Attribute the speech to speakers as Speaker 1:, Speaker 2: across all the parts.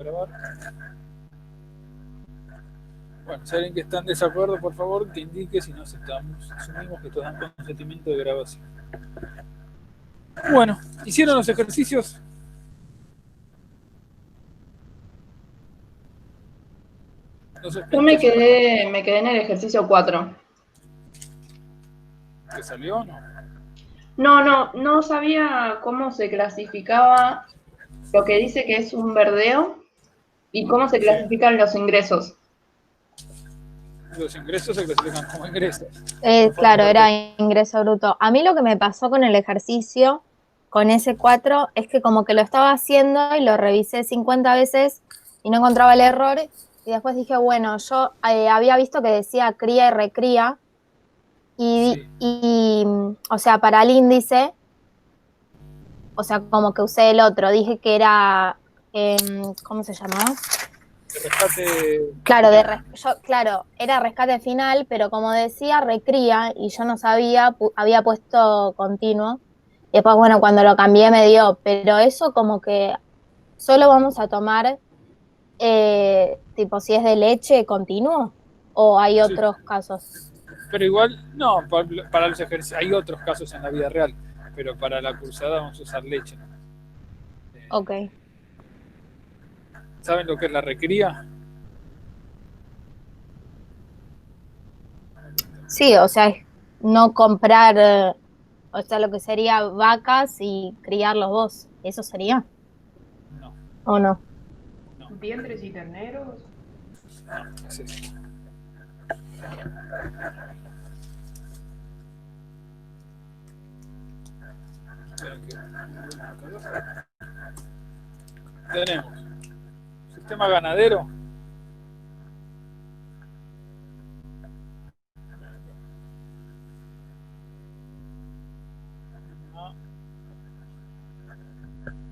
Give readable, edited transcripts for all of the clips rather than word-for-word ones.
Speaker 1: Grabar. Bueno, si alguien que está en desacuerdo, por favor, que indique, si no aceptamos, asumimos que todos dan consentimiento de grabación. Bueno, ¿hicieron los ejercicios? Los
Speaker 2: Yo me
Speaker 1: sospechosos
Speaker 2: quedé, me quedé en el ejercicio 4.
Speaker 1: que salió o no.
Speaker 2: No sabía cómo se clasificaba lo que dice que es un verdeo y cómo se
Speaker 1: Sí.
Speaker 2: clasifican los ingresos.
Speaker 1: Los ingresos se clasifican como ingresos. No forman
Speaker 3: Claro,
Speaker 1: parte.
Speaker 3: era ingreso bruto. A mí lo que me pasó con el ejercicio, con ese 4 es que como que lo estaba haciendo y lo revisé 50 veces y no encontraba el error. Y después dije, bueno, yo había visto que decía cría y recría.
Speaker 1: Sí.
Speaker 3: O sea, para el índice, o sea, como que usé el otro. Dije que era, ¿cómo se llamaba?
Speaker 1: El rescate
Speaker 3: Claro,
Speaker 1: final.
Speaker 3: claro, era rescate final, pero como decía, recría, y yo no sabía, había puesto continuo. Y después, bueno, cuando lo cambié me dio, pero eso como que solo vamos a tomar, tipo, si es de leche continuo, o hay
Speaker 1: Sí.
Speaker 3: otros casos.
Speaker 1: Pero igual, no, para los ejercicios hay otros casos en la vida real, pero para la cursada vamos a usar leche. Eh,
Speaker 3: Ok.
Speaker 1: ¿Saben lo que es la recría?
Speaker 3: Sí, o sea, es no comprar, o sea, lo que sería vacas y criarlos vos. ¿Eso sería?
Speaker 1: No,
Speaker 3: ¿O no?
Speaker 1: no,
Speaker 2: Vientres y terneros.
Speaker 1: no es eso. Tenemos sistema ganadero.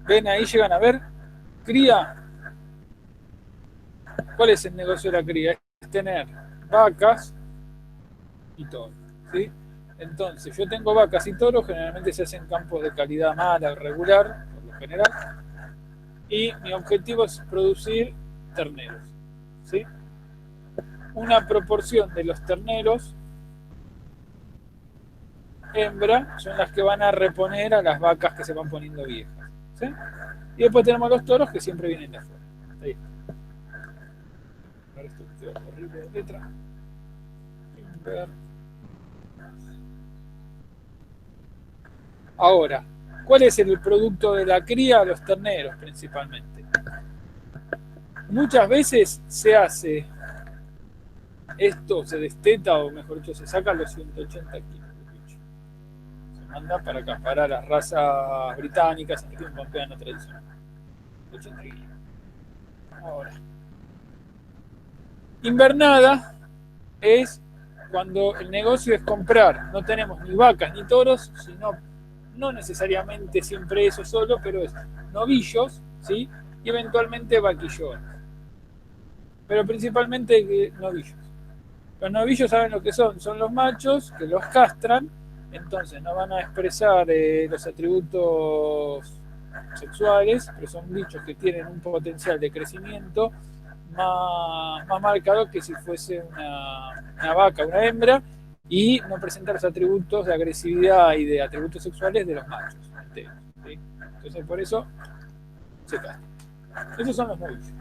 Speaker 1: Ven ahí, llegan a ver. Cría. ¿Cuál es el negocio de la cría? Es tener vacas y toros. ¿Sí? Entonces, yo tengo vacas y toros, generalmente se hacen campos de calidad mala o regular, por lo general, y mi objetivo es producir terneros. ¿Sí? Una proporción de los terneros hembra son las que van a reponer a las vacas que se van poniendo viejas. ¿Sí? Y después tenemos los toros que siempre vienen de afuera. Ahí está. Esto horrible de letra. Ahora, ¿cuál es el producto de la cría? Los terneros principalmente. Muchas veces se hace esto, se desteta, o mejor dicho, se saca los 180 kilos de bicho. Se manda para acá, para las razas británicas en que tienen pampeano tradicional. 80 kilos. Ahora, invernada es cuando el negocio es comprar. No tenemos ni vacas ni toros, sino no necesariamente siempre eso solo, pero es novillos, ¿sí? Y eventualmente vaquillones. Pero principalmente novillos. Los novillos saben lo que son los machos que los castran, entonces no van a expresar los atributos sexuales, pero son bichos que tienen un potencial de crecimiento más marcado que si fuese una vaca, una hembra, y no presenta los atributos de agresividad y de atributos sexuales de los machos enteros, ¿sí? Entonces por eso se castran. Esos son los novillos.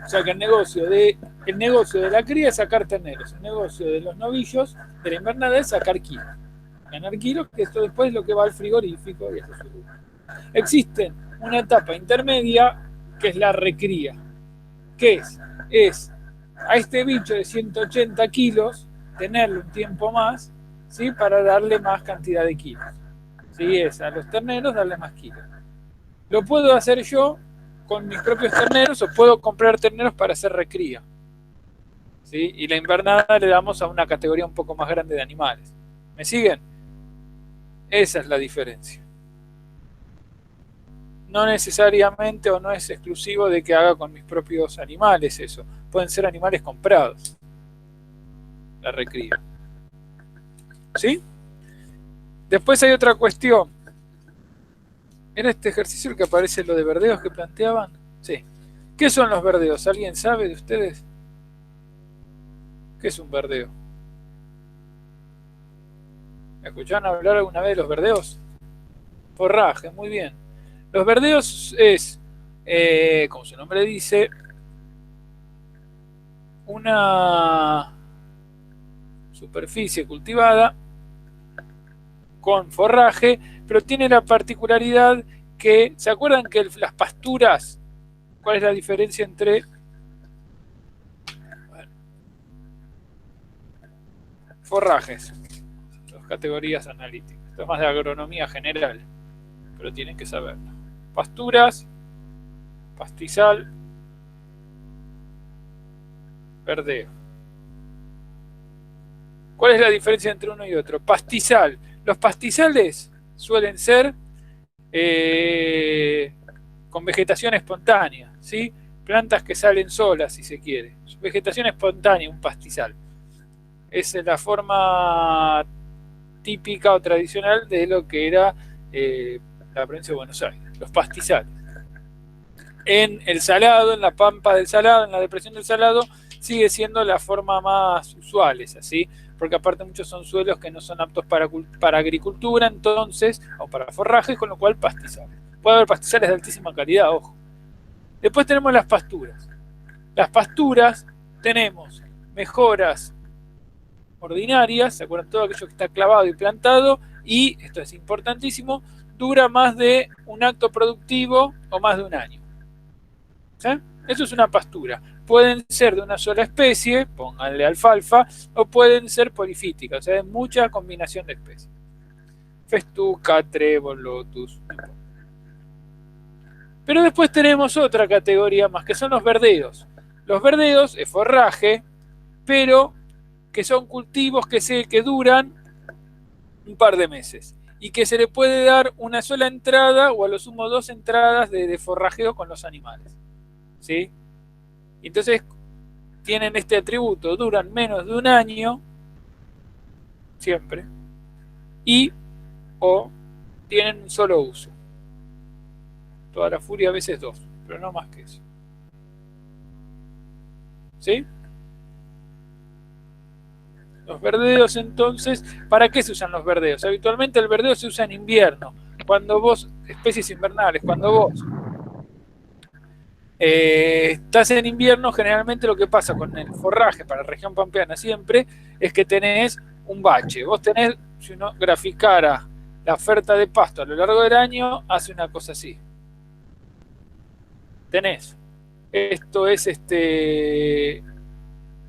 Speaker 1: O sea que el negocio de la cría es sacar terneros, el negocio de los novillos de la invernada es sacar kilos. Ganar kilos, que esto después es lo que va al frigorífico y hace su lucro. Existe una etapa intermedia que es la recría. ¿Qué es? Es a este bicho de 180 kilos tenerlo un tiempo más, ¿sí? Para darle más cantidad de kilos. ¿Sí? Es a los terneros darle más kilos. Lo puedo hacer yo con mis propios terneros o puedo comprar terneros para hacer recría. ¿Sí? Y la invernada le damos a una categoría un poco más grande de animales. ¿Me siguen? Esa es la diferencia. No necesariamente o no es exclusivo de que haga con mis propios animales eso. Pueden ser animales comprados. La recría. ¿Sí? Después hay otra cuestión. ¿Era este ejercicio el que aparece lo de verdeos que planteaban? Sí. ¿Qué son los verdeos? ¿Alguien sabe de ustedes? ¿Qué es un verdeo? ¿Me escucharon hablar alguna vez de los verdeos? Forraje, muy bien. Los verdeos es, como su nombre dice, una superficie cultivada con forraje, pero tiene la particularidad que, ¿se acuerdan que las pasturas, cuál es la diferencia entre forrajes? Dos categorías analíticas. Esto es más de agronomía general, pero tienen que saberlo. Pasturas, pastizal, verdeo. ¿Cuál es la diferencia entre uno y otro? Pastizal. Los pastizales suelen ser con vegetación espontánea, ¿sí? Plantas que salen solas, si se quiere. Vegetación espontánea, un pastizal. Es la forma típica o tradicional de lo que era la provincia de Buenos Aires, los pastizales. En el Salado, en la pampa del Salado, en la depresión del Salado, sigue siendo la forma más usual, es así, porque aparte muchos son suelos que no son aptos para agricultura, entonces, o para forrajes, con lo cual pastizales. Puede haber pastizales de altísima calidad, ojo. Después tenemos las pasturas. Las pasturas tenemos mejoras ordinarias, ¿se acuerdan? Todo aquello que está clavado y plantado, y, esto es importantísimo, dura más de un acto productivo o más de un año. ¿Sí? Eso es una pastura. Pueden ser de una sola especie, pónganle alfalfa, o pueden ser polifíticas, o sea, de mucha combinación de especies. Festuca, trébol, lotus. Pero después tenemos otra categoría más, que son los verdeos. Los verdeos es forraje, pero que son cultivos que duran un par de meses y que se le puede dar una sola entrada o a lo sumo 2 entradas de forrajeo con los animales. ¿Sí? Entonces tienen este atributo, duran menos de un año, siempre, y o tienen un solo uso. Toda la furia a veces 2, pero no más que eso. ¿Sí? Los verdeos, entonces, ¿para qué se usan los verdeos? Habitualmente el verdeo se usa en invierno, cuando vos, especies invernales, cuando vos estás en invierno, generalmente lo que pasa con el forraje para la región pampeana siempre es que tenés un bache. Vos tenés, si uno graficara la oferta de pasto a lo largo del año, hace una cosa así. Tenés, esto es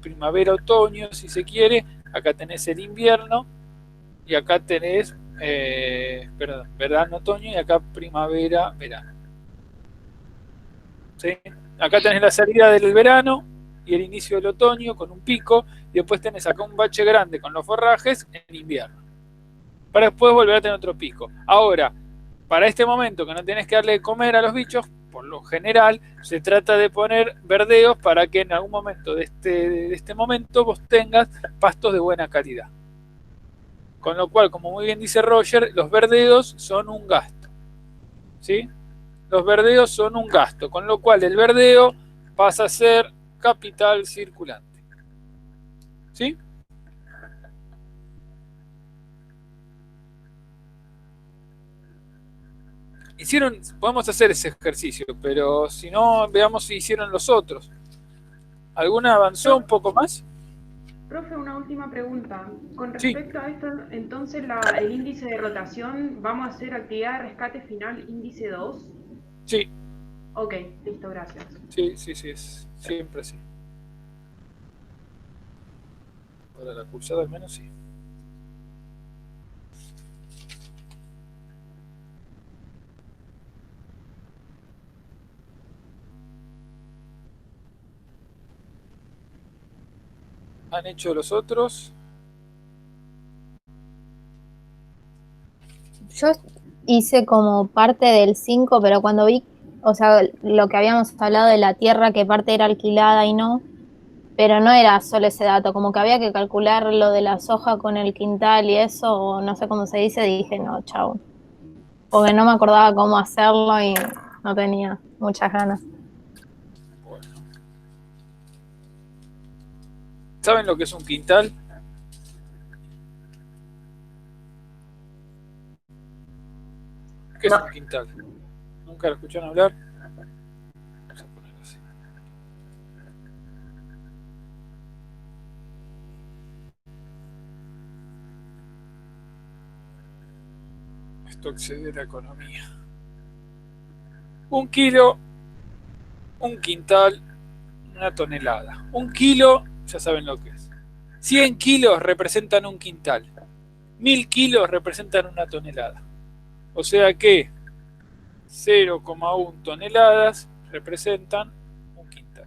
Speaker 1: primavera-otoño, si se quiere, acá tenés el invierno, y acá tenés, verano-otoño, y acá primavera-verano. ¿Sí? Acá tenés la salida del verano y el inicio del otoño con un pico, y después tenés acá un bache grande con los forrajes en invierno, para después volver a tener otro pico. Ahora, para este momento que no tenés que darle de comer a los bichos, por lo general se trata de poner verdeos para que en algún momento de este momento vos tengas pastos de buena calidad. Con lo cual, como muy bien dice Roger, los verdeos son un gasto. ¿Sí? Los verdeos son un gasto, con lo cual el verdeo pasa a ser capital circulante. ¿Sí? Podemos hacer ese ejercicio, pero si no, veamos si hicieron los otros. ¿Alguna avanzó un poco más?
Speaker 2: Profe, una última pregunta. Con respecto a esto, entonces el índice de rotación, ¿vamos a hacer actividad de rescate final índice 2?
Speaker 1: Sí.
Speaker 2: Ok, listo, gracias.
Speaker 1: Sí, es siempre así. Para la cursada al menos sí. ¿Han hecho los otros?
Speaker 3: Yo hice como parte del 5, pero cuando vi, o sea, lo que habíamos hablado de la tierra, que parte era alquilada y no, pero no era solo ese dato, como que había que calcular lo de la soja con el quintal y eso, o no sé cómo se dice, dije, no, chau. Porque no me acordaba cómo hacerlo y no tenía muchas ganas.
Speaker 1: Bueno. ¿Saben lo que es un quintal? ¿Qué es un quintal? ¿Nunca lo escucharon hablar? Vamos a ponerlo así. Esto excede la economía. Un kilo, un quintal, una tonelada. Un kilo, ya saben lo que es. 100 kilos representan un quintal. 1000 kilos representan una tonelada. O sea que 0,1 toneladas representan un quintal.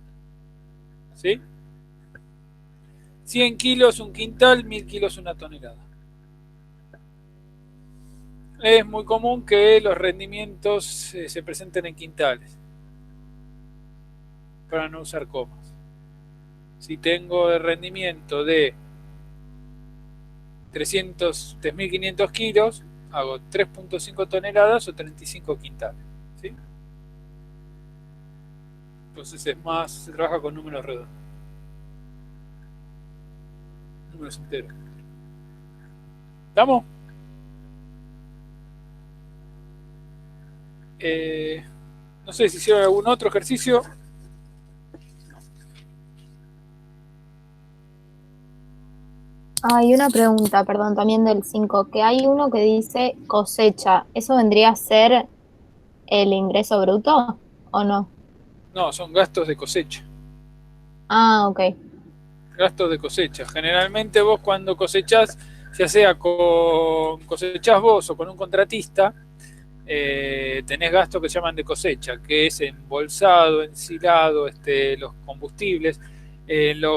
Speaker 1: ¿Sí? 100 kilos un quintal, 1000 kilos una tonelada. Es muy común que los rendimientos se presenten en quintales, para no usar comas. Si tengo el rendimiento de 3.500 kilos, hago 3.5 toneladas o 35 quintales. ¿Sí? Entonces es más, se trabaja con números redondos. Números enteros. ¿Estamos? No sé si hicieron algún otro ejercicio.
Speaker 3: Hay una pregunta, perdón, también del 5, que hay uno que dice cosecha. ¿Eso vendría a ser el ingreso bruto o no?
Speaker 1: No, son gastos de cosecha.
Speaker 3: Ah, ok.
Speaker 1: Gastos de cosecha. Generalmente vos cuando cosechás, ya sea cosechás vos o con un contratista, tenés gastos que se llaman de cosecha, que es embolsado, ensilado, los combustibles.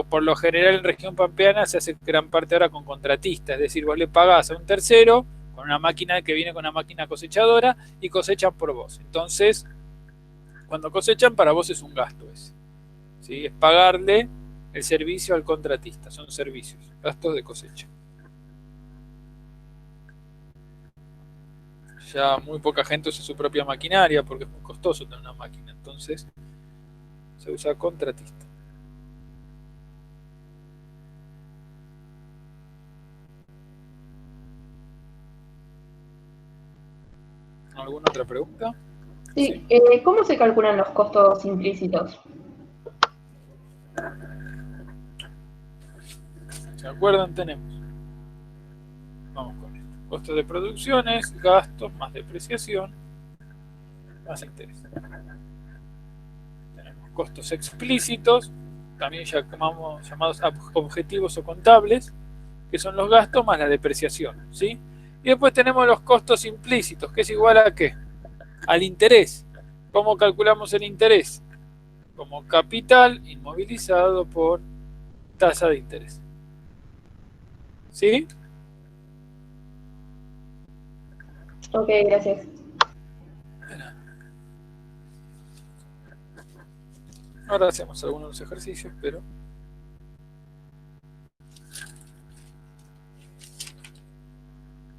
Speaker 1: Por lo general en región pampeana se hace gran parte ahora con contratistas, es decir, vos le pagás a un tercero con una máquina que viene con una máquina cosechadora y cosechan por vos. Entonces, cuando cosechan, para vos es un gasto ese. ¿Sí? Es pagarle el servicio al contratista, son servicios, gastos de cosecha. Ya muy poca gente usa su propia maquinaria porque es muy costoso tener una máquina, entonces se usa contratista. ¿Alguna otra pregunta?
Speaker 4: Sí. ¿Cómo se calculan los costos implícitos?
Speaker 1: ¿Se acuerdan? Tenemos. Vamos con esto. Costos de producción es gastos más depreciación más interés. Tenemos costos explícitos, también llamados objetivos o contables, que son los gastos más la depreciación, ¿sí? Y después tenemos los costos implícitos, que es igual a ¿qué? Al interés. ¿Cómo calculamos el interés? Como capital inmovilizado por tasa de interés. ¿Sí?
Speaker 4: Ok, gracias.
Speaker 1: Ahora hacemos algunos de los ejercicios, pero...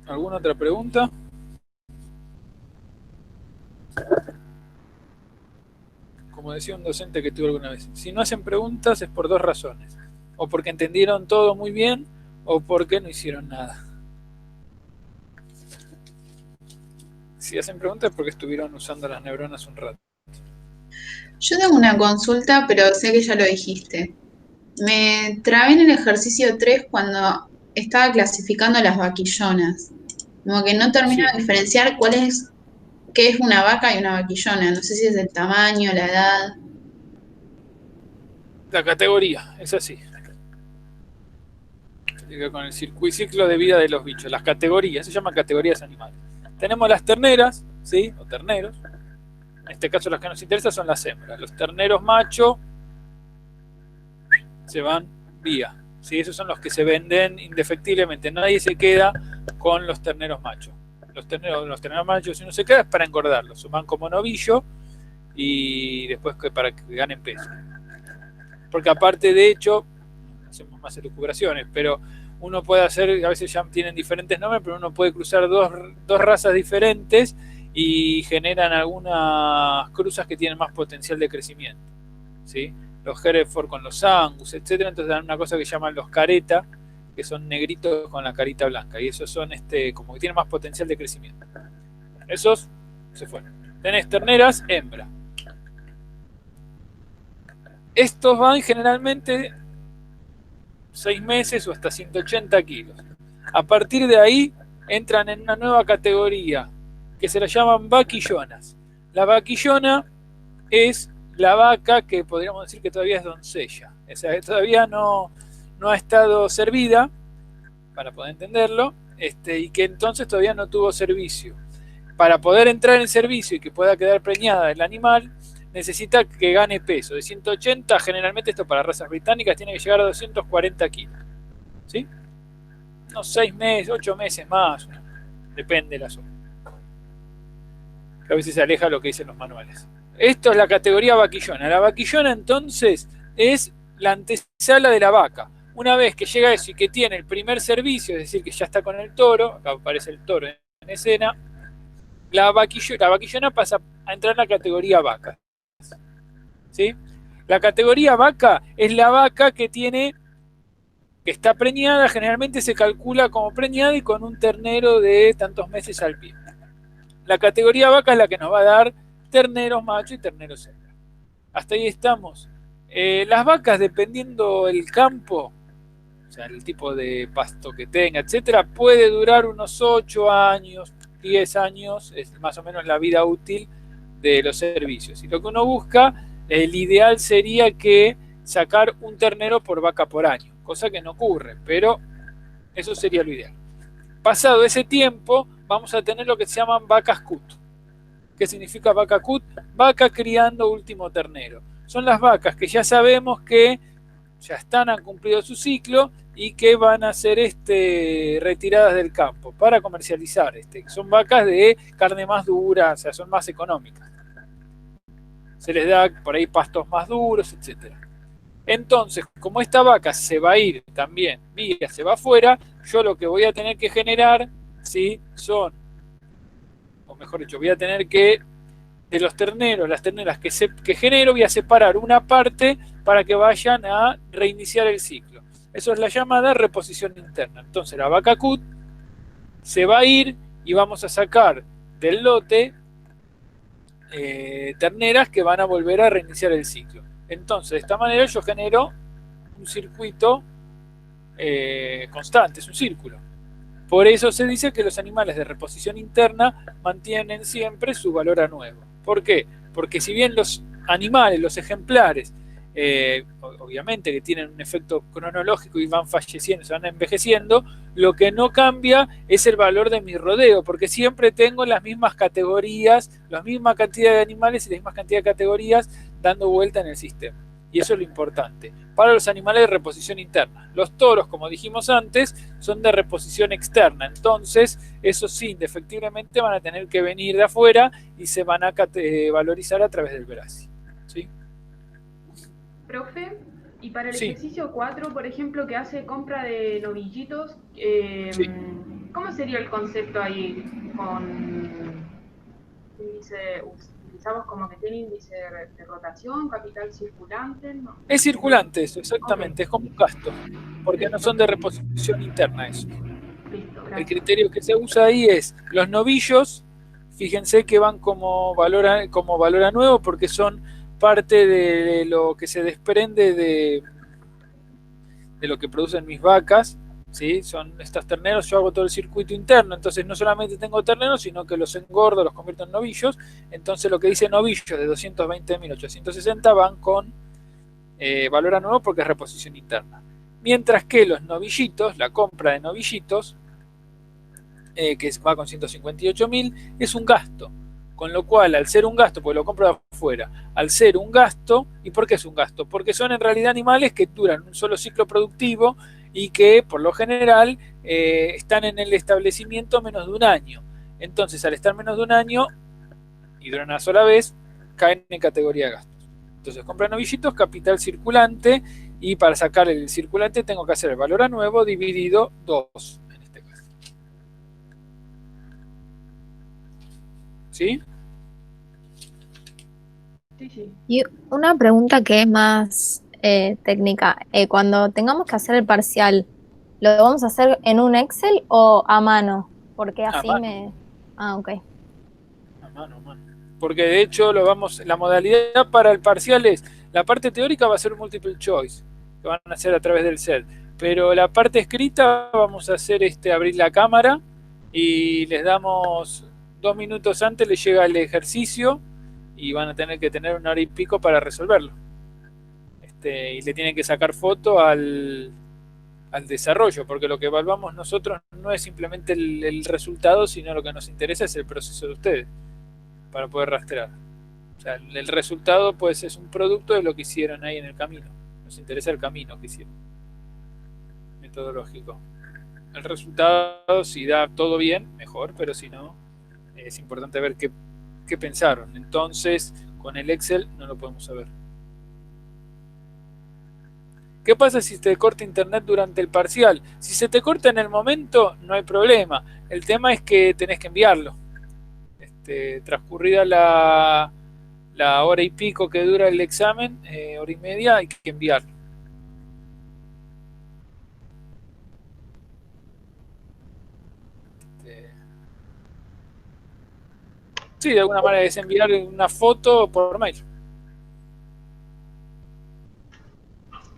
Speaker 1: ¿Alguna otra pregunta? Como decía un docente que tuve alguna vez, si no hacen preguntas es por dos razones. O porque entendieron todo muy bien, o porque no hicieron nada. Si hacen preguntas es porque estuvieron usando las neuronas un rato.
Speaker 5: Yo tengo una consulta, pero sé que ya lo dijiste. Me trabé en el ejercicio 3 cuando estaba clasificando las vaquillonas. Como que no termino de diferenciar qué es una vaca y una vaquillona. No sé si es el tamaño, la edad.
Speaker 1: La categoría, es así. Con el ciclo de vida de los bichos. Las categorías, se llaman categorías animales. Tenemos las terneras, ¿sí? O terneros. En este caso las que nos interesan son las hembras. Los terneros macho se van vía. ¿Sí? Esos son los que se venden indefectiblemente. Nadie se queda con los terneros machos. Los terneros machos, si uno se queda, es para engordarlos. Van como novillo y después para que ganen peso. Porque aparte, de hecho, hacemos más elucubraciones, pero uno puede hacer, a veces ya tienen diferentes nombres, pero uno puede cruzar dos razas diferentes y generan algunas cruzas que tienen más potencial de crecimiento. ¿sí? Los Hereford con los Angus, etcétera. Entonces dan una cosa que llaman los careta, que son negritos con la carita blanca, y esos son como que tienen más potencial de crecimiento. Esos se fueron. Tenés terneras hembra. Estos van generalmente 6 meses o hasta 180 kilos. A partir de ahí entran en una nueva categoría que se la llaman vaquillonas. La vaquillona es la vaca que podríamos decir que todavía es doncella, o sea, que todavía no ha estado servida, para poder entenderlo, y que entonces todavía no tuvo servicio. Para poder entrar en servicio y que pueda quedar preñada el animal, necesita que gane peso. De 180, generalmente esto para razas británicas, tiene que llegar a 240 kilos. ¿Sí? Unos 6 meses, 8 meses más, depende de la zona. Que a veces se aleja lo que dicen los manuales. Esto es la categoría vaquillona. La vaquillona entonces es la antesala de la vaca. Una vez que llega eso y que tiene el primer servicio, es decir, que ya está con el toro, acá aparece el toro en escena, la vaquillona pasa a entrar en la categoría vaca. ¿Sí? La categoría vaca es la vaca que está preñada, generalmente se calcula como preñada y con un ternero de tantos meses al pie. La categoría vaca es la que nos va a dar terneros macho y terneros hembra. Hasta ahí estamos. Las vacas, dependiendo el campo, o sea, el tipo de pasto que tenga, etcétera, puede durar unos 8 años, 10 años, es más o menos la vida útil de los servicios. Y lo que uno busca, el ideal sería que sacar un ternero por vaca por año, cosa que no ocurre, pero eso sería lo ideal. Pasado ese tiempo, vamos a tener lo que se llaman vacas cut. ¿Qué significa vaca cut? Vaca criando último ternero. Son las vacas que ya sabemos que ya han cumplido su ciclo y que van a ser retiradas del campo para comercializar. Son vacas de carne más dura, o sea, son más económicas. Se les da por ahí pastos más duros, etc. Entonces, como esta vaca se va a ir también, se va afuera, yo lo que voy a tener que generar, ¿sí? O mejor dicho, voy a tener que, de los terneros, las terneras que genero, voy a separar una parte para que vayan a reiniciar el ciclo. Eso es la llamada reposición interna. Entonces la vaca cut se va a ir y vamos a sacar del lote terneras que van a volver a reiniciar el ciclo. Entonces, de esta manera yo genero un circuito constante, es un círculo. Por eso se dice que los animales de reposición interna mantienen siempre su valor a nuevo. ¿Por qué? Porque si bien los animales, los ejemplares, obviamente que tienen un efecto cronológico y van falleciendo, se van envejeciendo, lo que no cambia es el valor de mi rodeo, porque siempre tengo las mismas categorías, la misma cantidad de animales y la misma cantidad de categorías dando vuelta en el sistema. Y eso es lo importante. Para los animales de reposición interna. Los toros, como dijimos antes, son de reposición externa. Entonces, esos sí, indefectiblemente van a tener que venir de afuera y se van a valorizar a través del Brasi. ¿Sí?
Speaker 2: Profe, y para el
Speaker 1: Sí.
Speaker 2: ejercicio 4, por ejemplo, que hace compra de novillitos,
Speaker 1: Sí.
Speaker 2: ¿cómo sería el concepto ahí con índice? Utilizamos como que tiene índice de rotación, capital circulante, ¿no?
Speaker 1: Es circulante eso, exactamente,
Speaker 2: Okay.
Speaker 1: es como un gasto, porque no son de reposición interna eso.
Speaker 2: Listo, gracias.
Speaker 1: El criterio que se usa ahí es los novillos, fíjense que van como valor a nuevo porque son parte de lo que se desprende de lo que producen mis vacas, ¿sí? Son estos terneros, yo hago todo el circuito interno, entonces no solamente tengo terneros, sino que los engordo, los convierto en novillos, entonces lo que dice novillos de 220.860 van con valor a nuevo porque es reposición interna. Mientras que los novillitos, la compra de novillitos, que va con 158.000, es un gasto. Con lo cual, al ser un gasto, porque lo compro de afuera, al ser un gasto, ¿y por qué es un gasto? Porque son en realidad animales que duran un solo ciclo productivo y que, por lo general, están en el establecimiento menos de un año. Entonces, al estar menos de un año y duran una sola vez, caen en categoría de gastos. Entonces, compra novillitos, capital circulante, y para sacar el circulante tengo que hacer el valor a nuevo dividido 2. ¿Sí?
Speaker 2: Sí, sí.
Speaker 3: Y una pregunta que es más técnica. Cuando tengamos que hacer el parcial, ¿lo vamos a hacer en un Excel o a mano? Porque
Speaker 1: A
Speaker 3: así
Speaker 1: mano,
Speaker 3: me... Ah, ok.
Speaker 1: a mano. Porque de hecho la modalidad para el parcial es, la parte teórica va a ser multiple choice, que van a hacer a través del set. Pero la parte escrita vamos a hacer abrir la cámara y les damos 2 minutos antes, les llega el ejercicio y van a tener que tener 1 hora y pico para resolverlo. Y le tienen que sacar foto al desarrollo, porque lo que evaluamos nosotros no es simplemente el resultado, sino lo que nos interesa es el proceso de ustedes, para poder rastrear. O sea, el resultado pues es un producto de lo que hicieron ahí en el camino. Nos interesa el camino que hicieron, metodológico. El resultado, si da todo bien, mejor, pero si no, es importante ver qué pensaron. Entonces, con el Excel no lo podemos saber. ¿Qué pasa si te corta internet durante el parcial? Si se te corta en el momento, no hay problema. El tema es que tenés que enviarlo. Transcurrida la 1 hora y pico que dura el examen, 1 hora y media, hay que enviarlo. Sí, de alguna manera es enviar una foto por mail.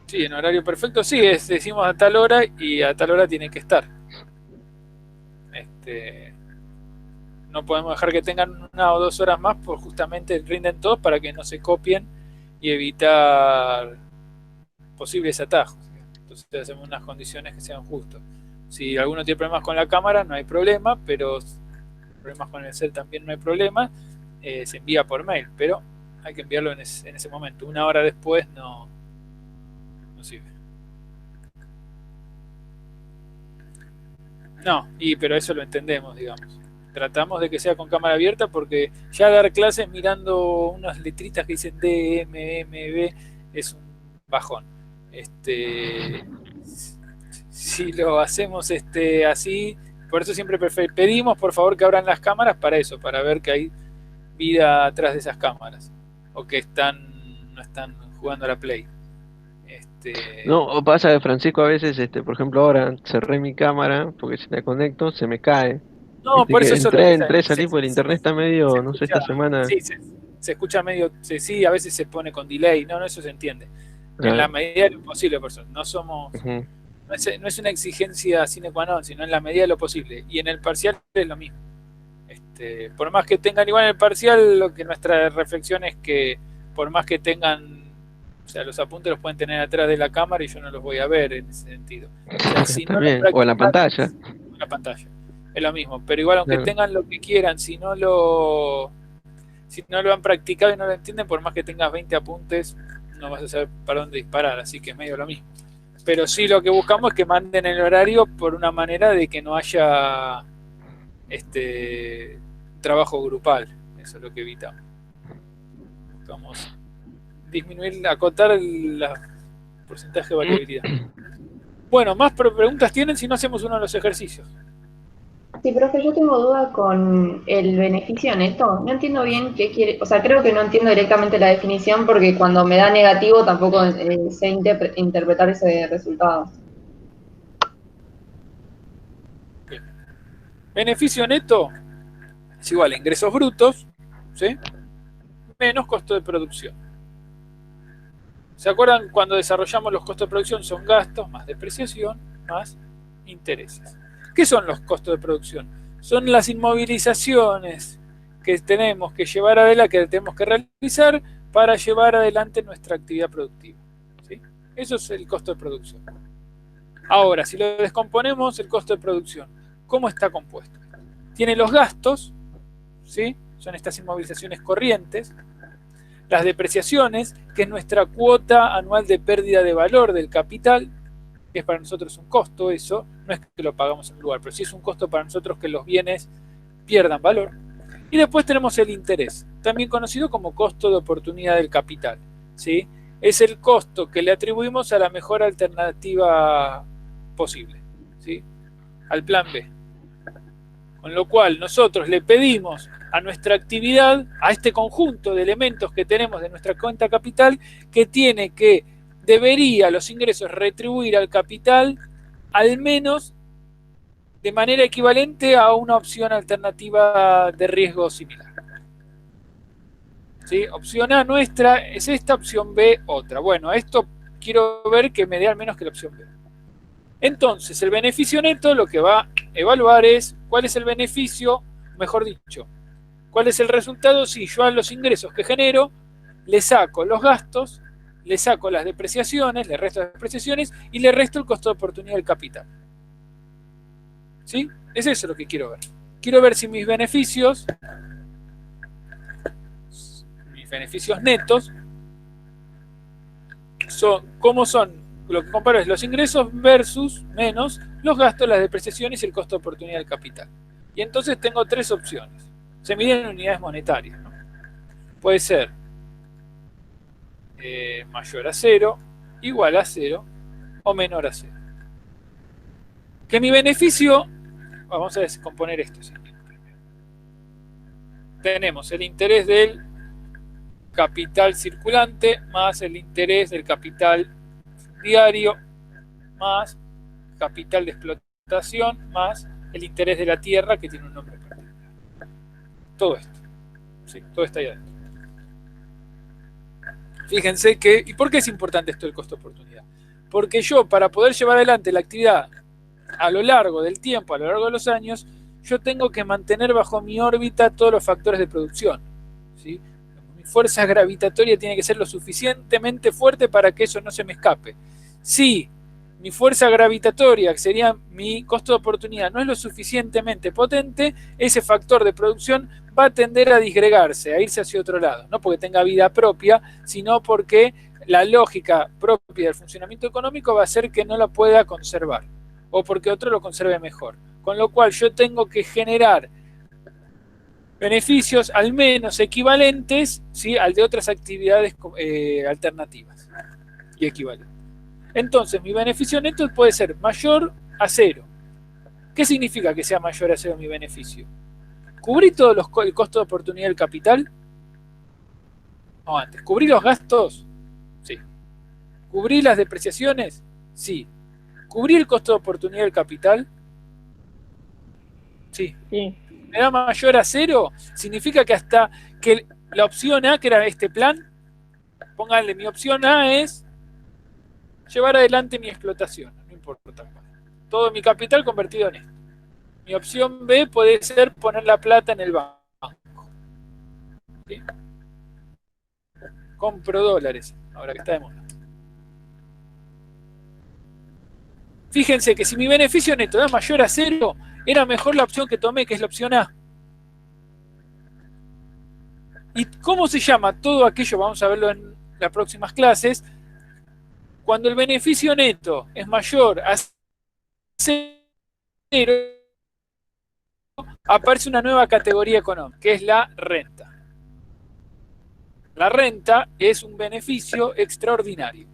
Speaker 1: Sí, en horario perfecto, sí, decimos a tal hora y a tal hora tiene que estar. No podemos dejar que tengan 1 o 2 horas más, porque justamente rinden todos para que no se copien y evitar posibles atajos. Entonces hacemos unas condiciones que sean justas. Si alguno tiene problemas con la cámara, no hay problema, pero problemas con el cel también no hay problema. Se envía por mail, pero hay que enviarlo en ese momento. 1 hora después no sirve. No, pero eso lo entendemos, digamos. Tratamos de que sea con cámara abierta, porque ya dar clases mirando unas letritas que dicen D, M, M, B es un bajón. Si lo hacemos así, por eso siempre pedimos por favor que abran las cámaras para eso, para ver que hay vida atrás de esas cámaras, o que no están jugando a la Play.
Speaker 6: No, o pasa que Francisco a veces, por ejemplo, ahora cerré mi cámara porque si la conecto se me cae.
Speaker 1: No, por
Speaker 6: Que
Speaker 1: eso lo
Speaker 6: entré, salí porque el internet está medio, no sé,
Speaker 1: escucha,
Speaker 6: esta semana.
Speaker 1: sí, se escucha medio, sí, a veces se pone con delay, no, eso se entiende. En la
Speaker 6: Claro.
Speaker 1: medida de lo posible, por eso. No somos,
Speaker 6: Ujú.
Speaker 1: no es una exigencia sine qua non, sino en la medida de lo posible. Y en el parcial es lo mismo. Por más que tengan igual en el parcial, lo que nuestra reflexión es que por más que tengan, o sea, los apuntes los pueden tener atrás de la cámara y yo no los voy a ver en ese sentido. O sea, si no lo
Speaker 6: También, o en la
Speaker 1: practican,
Speaker 6: pantalla.
Speaker 1: en la pantalla. Es lo mismo, pero igual aunque
Speaker 6: Claro.
Speaker 1: tengan lo que quieran, si no lo han practicado y no lo entienden, por más que tengas 20 apuntes, no vas a saber para dónde disparar, así que es medio lo mismo. Pero sí, lo que buscamos es que manden el horario por una manera de que no haya trabajo grupal. Eso es lo que evitamos. Buscamos acotar el porcentaje de variabilidad. Bueno, más preguntas tienen si no hacemos uno de los ejercicios.
Speaker 4: Sí, profe, yo tengo duda con el beneficio neto. No entiendo bien qué quiere, o sea, creo que no entiendo directamente la definición porque cuando me da negativo tampoco sé interpretar ese resultado.
Speaker 1: Bien. Beneficio neto es igual a ingresos brutos, ¿sí?, menos costo de producción. ¿Se acuerdan cuando desarrollamos los costos de producción? Son gastos más depreciación más intereses. ¿Qué son los costos de producción? Son las inmovilizaciones que tenemos que llevar adelante, que tenemos que realizar para llevar adelante nuestra actividad productiva, ¿sí? Eso es el costo de producción. Ahora, si lo descomponemos, el costo de producción, ¿cómo está compuesto? Tiene los gastos, ¿sí?, son estas inmovilizaciones corrientes, las depreciaciones, que es nuestra cuota anual de pérdida de valor del capital, que es para nosotros un costo, eso, no es que lo pagamos en un lugar, pero sí es un costo para nosotros que los bienes pierdan valor. Y después tenemos el interés, también conocido como costo de oportunidad del capital, ¿sí? Es el costo que le atribuimos a la mejor alternativa posible, ¿sí?, al plan B. Con lo cual nosotros le pedimos a nuestra actividad, a este conjunto de elementos que tenemos de nuestra cuenta capital, que debería los ingresos retribuir al capital al menos de manera equivalente a una opción alternativa de riesgo similar. ¿Sí? Opción A nuestra es esta, opción B otra. Bueno, esto quiero ver que me dé al menos que la opción B. Entonces, el beneficio neto lo que va a evaluar es cuál es el beneficio, mejor dicho, cuál es el resultado si yo a los ingresos que genero le saco los gastos, le saco las depreciaciones, le resto las depreciaciones y le resto el costo de oportunidad del capital. ¿Sí? Es eso lo que quiero ver. Quiero ver si mis beneficios netos ¿cómo son? Lo que comparo es los ingresos versus menos los gastos, las depreciaciones y el costo de oportunidad del capital. Y entonces tengo tres opciones. Se miden en unidades monetarias, ¿no? Puede ser mayor a 0, igual a 0 o menor a 0. Que mi beneficio, vamos a descomponer esto. ¿Sí? Tenemos el interés del capital circulante más el interés del capital diario más capital de explotación más el interés de la tierra que tiene un nombre particular. Todo esto. Sí, todo está ahí adentro. Fíjense que, ¿y por qué es importante esto del costo de oportunidad? Porque yo, para poder llevar adelante la actividad a lo largo del tiempo, a lo largo de los años, yo tengo que mantener bajo mi órbita todos los factores de producción. ¿Sí? Mi fuerza gravitatoria tiene que ser lo suficientemente fuerte para que eso no se me escape. Si mi fuerza gravitatoria, que sería mi costo de oportunidad, no es lo suficientemente potente, ese factor de producción va a tender a disgregarse, a irse hacia otro lado. No porque tenga vida propia, sino porque la lógica propia del funcionamiento económico va a hacer que no la pueda conservar, o porque otro lo conserve mejor. Con lo cual yo tengo que generar beneficios al menos equivalentes, ¿sí?, al de otras actividades alternativas y equivalentes. Entonces, mi beneficio neto puede ser mayor a 0. ¿Qué significa que sea mayor a 0 mi beneficio? ¿Cubrí todos el costo de oportunidad del capital? No, antes. ¿Cubrí los gastos? Sí. ¿Cubrí las depreciaciones? Sí. ¿Cubrí el costo de oportunidad del capital? Sí. ¿Me da mayor a 0? Significa que hasta que la opción A, que era este plan, pónganle, mi opción A es llevar adelante mi explotación, no importa cuál. Todo mi capital convertido en esto. Mi opción B puede ser poner la plata en el banco. ¿Sí? Compro dólares, ahora que está de moda. Fíjense que si mi beneficio neto da mayor a 0, era mejor la opción que tomé, que es la opción A. ¿Y cómo se llama todo aquello? Vamos a verlo en las próximas clases. Cuando el beneficio neto es mayor a 0, aparece una nueva categoría económica, que es la renta. La renta es un beneficio extraordinario.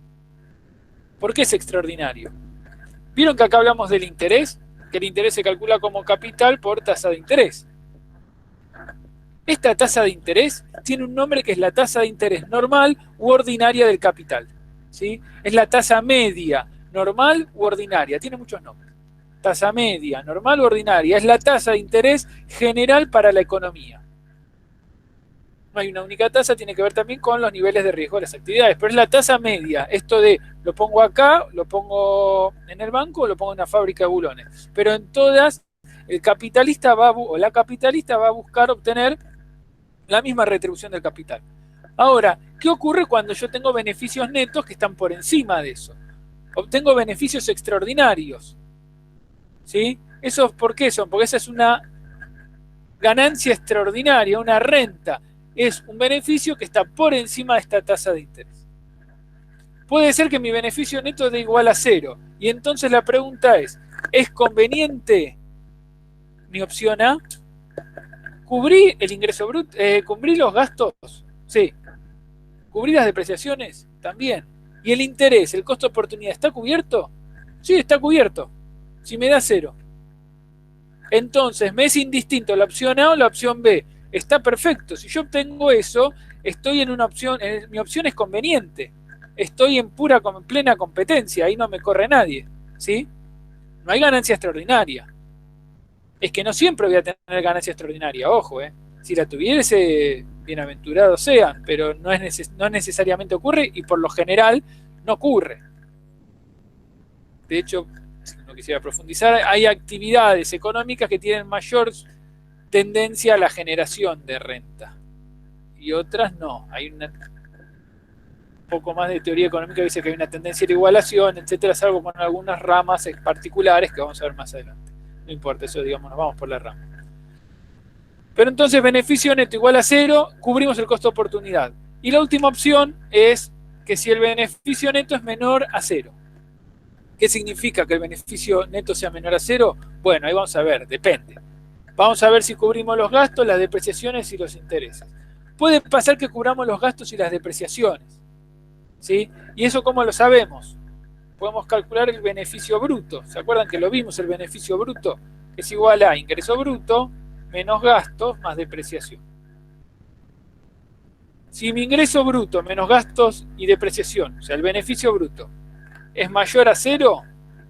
Speaker 1: ¿Por qué es extraordinario? ¿Vieron que acá hablamos del interés? Que el interés se calcula como capital por tasa de interés. Esta tasa de interés tiene un nombre que es la tasa de interés normal u ordinaria del capital. ¿Sí? Es la tasa media, normal u ordinaria. Tiene muchos nombres. Tasa media, normal u ordinaria. Es la tasa de interés general para la economía. No hay una única tasa, tiene que ver también con los niveles de riesgo de las actividades. Pero es la tasa media. Esto de, lo pongo acá, lo pongo en el banco o lo pongo en una fábrica de bulones. Pero en todas, el capitalista o la capitalista va a buscar obtener la misma retribución del capital. Ahora, ¿qué ocurre cuando yo tengo beneficios netos que están por encima de eso? Obtengo beneficios extraordinarios. ¿Sí? ¿Esos por qué son? Porque esa es una ganancia extraordinaria, una renta. Es un beneficio que está por encima de esta tasa de interés. Puede ser que mi beneficio neto dé igual a 0. Y entonces la pregunta ¿es conveniente mi opción A? ¿Cubrí el ingreso bruto? ¿Cubrí los gastos? Sí. ¿Cubrí las depreciaciones? También. ¿Y el interés, el costo de oportunidad, está cubierto? Sí, está cubierto. Si me da 0. Entonces, ¿me es indistinto la opción A o la opción B? está perfecto. Si yo obtengo eso, estoy en una opción, mi opción es conveniente. Estoy en plena competencia, ahí no me corre nadie, ¿sí? No hay ganancia extraordinaria. Es que no siempre voy a tener ganancia extraordinaria, ojo, Si la tuviese, bienaventurado sea, pero no necesariamente ocurre y por lo general no ocurre. De hecho, si no quisiera profundizar, hay actividades económicas que tienen mayor tendencia a la generación de renta y otras no. Hay un poco más de teoría económica que dice que hay una tendencia a la igualación, etcétera, salvo con algunas ramas particulares que vamos a ver más adelante. No importa, eso digamos, nos vamos por la rama. Pero entonces beneficio neto igual a 0, cubrimos el costo de oportunidad. Y la última opción es que si el beneficio neto es menor a 0. ¿Qué significa que el beneficio neto sea menor a 0? Bueno, ahí vamos a ver, depende. Vamos a ver si cubrimos los gastos, las depreciaciones y los intereses. Puede pasar que cubramos los gastos y las depreciaciones, ¿sí? ¿Y eso cómo lo sabemos? Podemos calcular el beneficio bruto. ¿Se acuerdan que lo vimos, el beneficio bruto? Es igual a ingreso bruto menos gastos más depreciación. Si mi ingreso bruto menos gastos y depreciación, o sea, el beneficio bruto, es mayor a 0,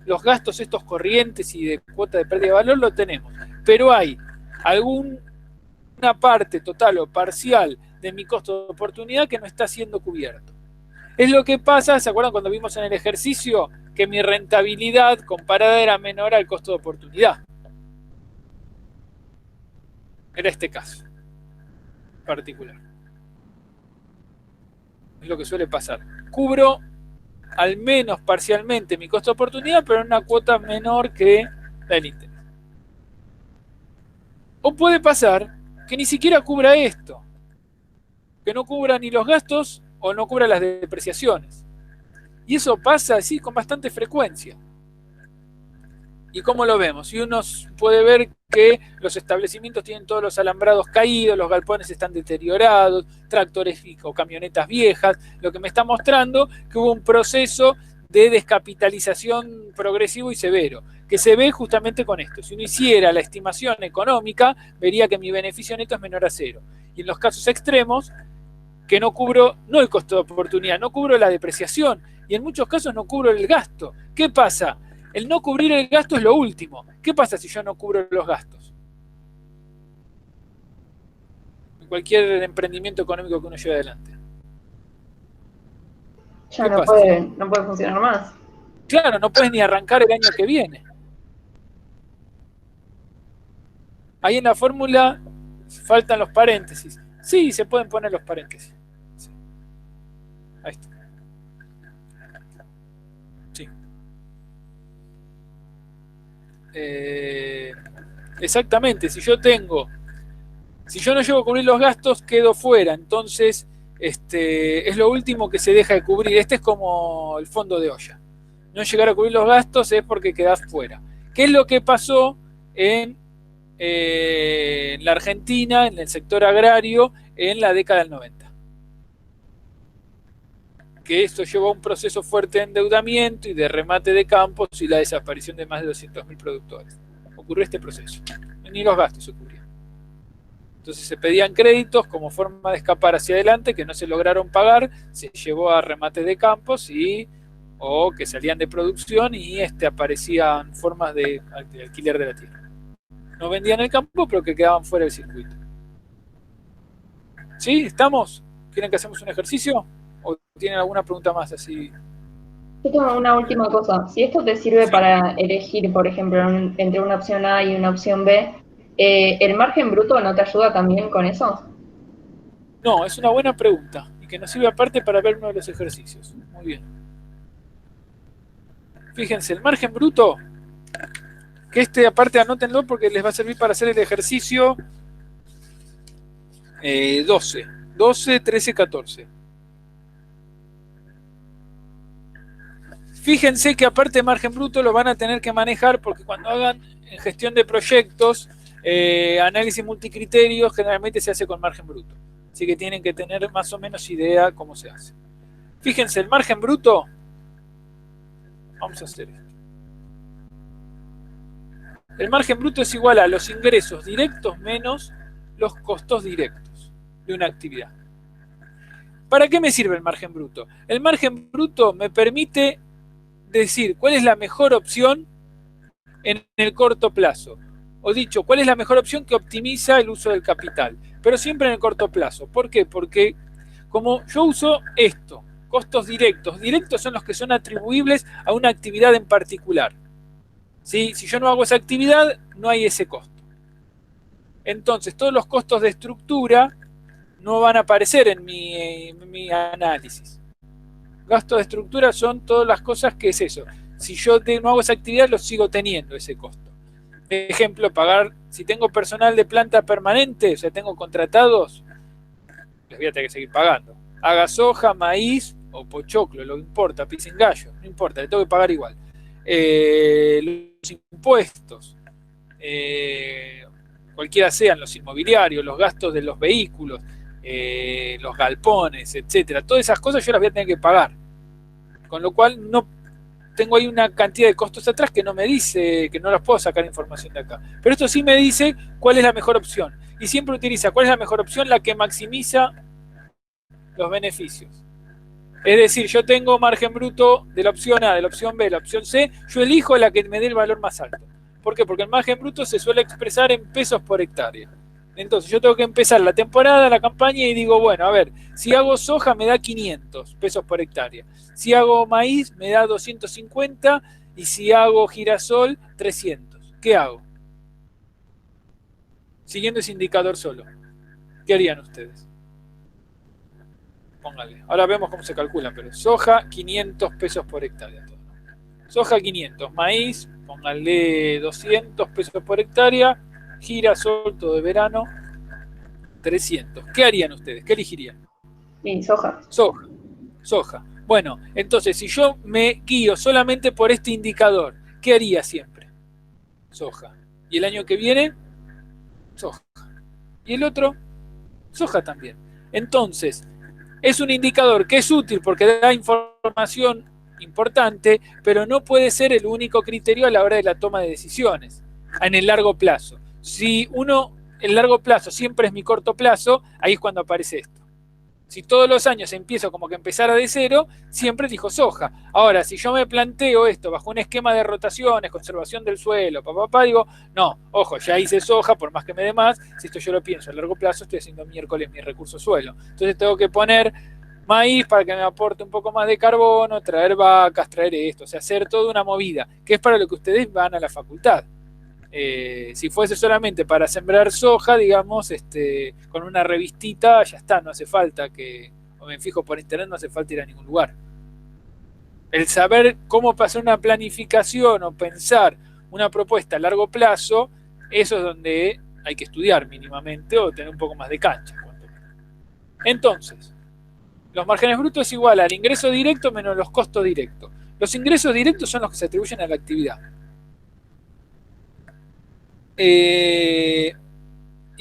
Speaker 1: los gastos estos corrientes y de cuota de pérdida de valor lo tenemos. Pero hay alguna parte total o parcial de mi costo de oportunidad que no está siendo cubierto. Es lo que pasa, ¿se acuerdan cuando vimos en el ejercicio que mi rentabilidad comparada era menor al costo de oportunidad? Era este caso particular. Es lo que suele pasar. Cubro al menos parcialmente mi costo de oportunidad, pero en una cuota menor que la del interés. O puede pasar que ni siquiera cubra esto, que no cubra ni los gastos o no cubra las depreciaciones. Y eso pasa así con bastante frecuencia. ¿Y cómo lo vemos? Y uno puede ver que los establecimientos tienen todos los alambrados caídos, los galpones están deteriorados, tractores o camionetas viejas, lo que me está mostrando que hubo un proceso de descapitalización progresivo y severo, que se ve justamente con esto. Si uno hiciera la estimación económica, vería que mi beneficio neto es menor a 0. Y en los casos extremos, que no cubro, no el costo de oportunidad, no cubro la depreciación, y en muchos casos no cubro el gasto. ¿Qué pasa? El no cubrir el gasto es lo último. ¿Qué pasa si yo no cubro los gastos? En cualquier emprendimiento económico que uno lleve adelante.
Speaker 4: Ya no puede funcionar más.
Speaker 1: Claro, no puedes ni arrancar el año que viene. Ahí en la fórmula faltan los paréntesis. Sí, se pueden poner los paréntesis. Sí. Ahí está. Sí. Exactamente, si yo no llego a cubrir los gastos, quedo fuera. Entonces, es lo último que se deja de cubrir. Este es como el fondo de olla. No llegar a cubrir los gastos es porque quedás fuera. ¿Qué es lo que pasó en la Argentina, en el sector agrario, en la década del 90? Que esto llevó a un proceso fuerte de endeudamiento y de remate de campos y la desaparición de más de 200.000 productores. Ocurrió este proceso. Ni los gastos se cubrían. Entonces se pedían créditos como forma de escapar hacia adelante que no se lograron pagar, se llevó a remate de campos o que salían de producción y aparecían formas de alquiler de la tierra. No vendían el campo, pero que quedaban fuera del circuito. ¿Sí? ¿Estamos? ¿Quieren que hacemos un ejercicio? ¿O tienen alguna pregunta más así?
Speaker 4: Yo tengo una última cosa. Si esto te sirve para elegir, por ejemplo, entre una opción A y una opción B, ¿el margen bruto no te ayuda también con eso?
Speaker 1: No, es una buena pregunta y que nos sirve aparte para ver uno de los ejercicios. Muy bien. Fíjense, el margen bruto, que aparte anótenlo porque les va a servir para hacer el ejercicio 12, 13, 14. Fíjense que aparte de margen bruto lo van a tener que manejar porque cuando hagan en gestión de proyectos, análisis multicriterio, generalmente se hace con margen bruto. Así que tienen que tener más o menos idea cómo se hace. Fíjense, el margen bruto, vamos a hacer esto. El margen bruto es igual a los ingresos directos menos los costos directos de una actividad. ¿Para qué me sirve el margen bruto? El margen bruto me permite decir cuál es la mejor opción en el corto plazo. O dicho, cuál es la mejor opción que optimiza el uso del capital. Pero siempre en el corto plazo. ¿Por qué? Porque como yo uso esto, costos directos. Directos son los que son atribuibles a una actividad en particular. ¿Sí? Si yo no hago esa actividad, no hay ese costo. Entonces, todos los costos de estructura no van a aparecer en mi análisis. Gastos de estructura son todas las cosas que es eso. Si yo no hago esa actividad, lo sigo teniendo ese costo. Ejemplo, pagar, si tengo personal de planta permanente, o sea, tengo contratados, les voy a tener que seguir pagando. Haga soja, maíz o pochoclo, lo que importa, pisingallo, no importa, le tengo que pagar igual. Los impuestos, cualquiera sean los inmobiliarios, los gastos de los vehículos, los galpones, etcétera, todas esas cosas yo las voy a tener que pagar. Con lo cual no tengo ahí una cantidad de costos atrás que no me dice, que no las puedo sacar información de acá. Pero esto sí me dice cuál es la mejor opción. Y siempre utiliza cuál es la mejor opción, la que maximiza los beneficios. Es decir, yo tengo margen bruto de la opción A, de la opción B, de la opción C, yo elijo la que me dé el valor más alto. ¿Por qué? Porque el margen bruto se suele expresar en pesos por hectárea. Entonces yo tengo que empezar la temporada, la campaña y digo, bueno, a ver, si hago soja me da 500 pesos por hectárea. Si hago maíz me da 250 y si hago girasol 300. ¿Qué hago? Siguiendo ese indicador solo. ¿Qué harían ustedes? Póngale. Ahora vemos cómo se calcula, pero soja 500 pesos por hectárea. Soja 500, maíz, póngale 200 pesos por hectárea. Girasol, todo de verano, 300. ¿Qué harían ustedes? ¿Qué elegirían?
Speaker 4: Sí, soja.
Speaker 1: Soja. Bueno, entonces, si yo me guío solamente por este indicador, ¿qué haría siempre? Soja. ¿Y el año que viene? Soja. ¿Y el otro? Soja también. Entonces, es un indicador que es útil porque da información importante, pero no puede ser el único criterio a la hora de la toma de decisiones en el largo plazo. Si el largo plazo siempre es mi corto plazo, ahí es cuando aparece esto. Si todos los años empiezo como que empezara de cero, siempre elijo soja. Ahora, si yo me planteo esto bajo un esquema de rotaciones, conservación del suelo, digo, no, ojo, ya hice soja, por más que me dé más, si esto yo lo pienso a largo plazo, estoy haciendo miércoles mi recurso suelo. Entonces tengo que poner maíz para que me aporte un poco más de carbono, traer vacas, traer esto, o sea, hacer toda una movida, que es para lo que ustedes van a la facultad. Si fuese solamente para sembrar soja, digamos, con una revistita, ya está, no hace falta o me fijo por internet, no hace falta ir a ningún lugar. El saber cómo pasar una planificación o pensar una propuesta a largo plazo, eso es donde hay que estudiar mínimamente o tener un poco más de cancha. Entonces, los márgenes brutos es igual al ingreso directo menos los costos directos. Los ingresos directos son los que se atribuyen a la actividad. Y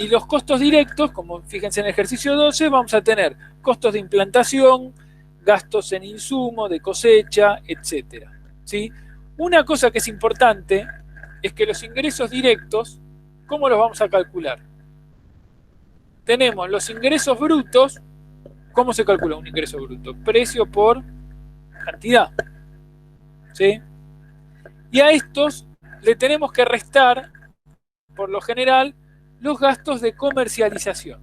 Speaker 1: los costos directos, como fíjense en el ejercicio 12, vamos a tener costos de implantación, gastos en insumo, de cosecha, etc. ¿Sí? Una cosa que es importante es que los ingresos directos, ¿cómo los vamos a calcular? Tenemos los ingresos brutos. ¿Cómo se calcula un ingreso bruto? Precio por cantidad. ¿Sí? Y a estos le tenemos que restar, por lo general, los gastos de comercialización.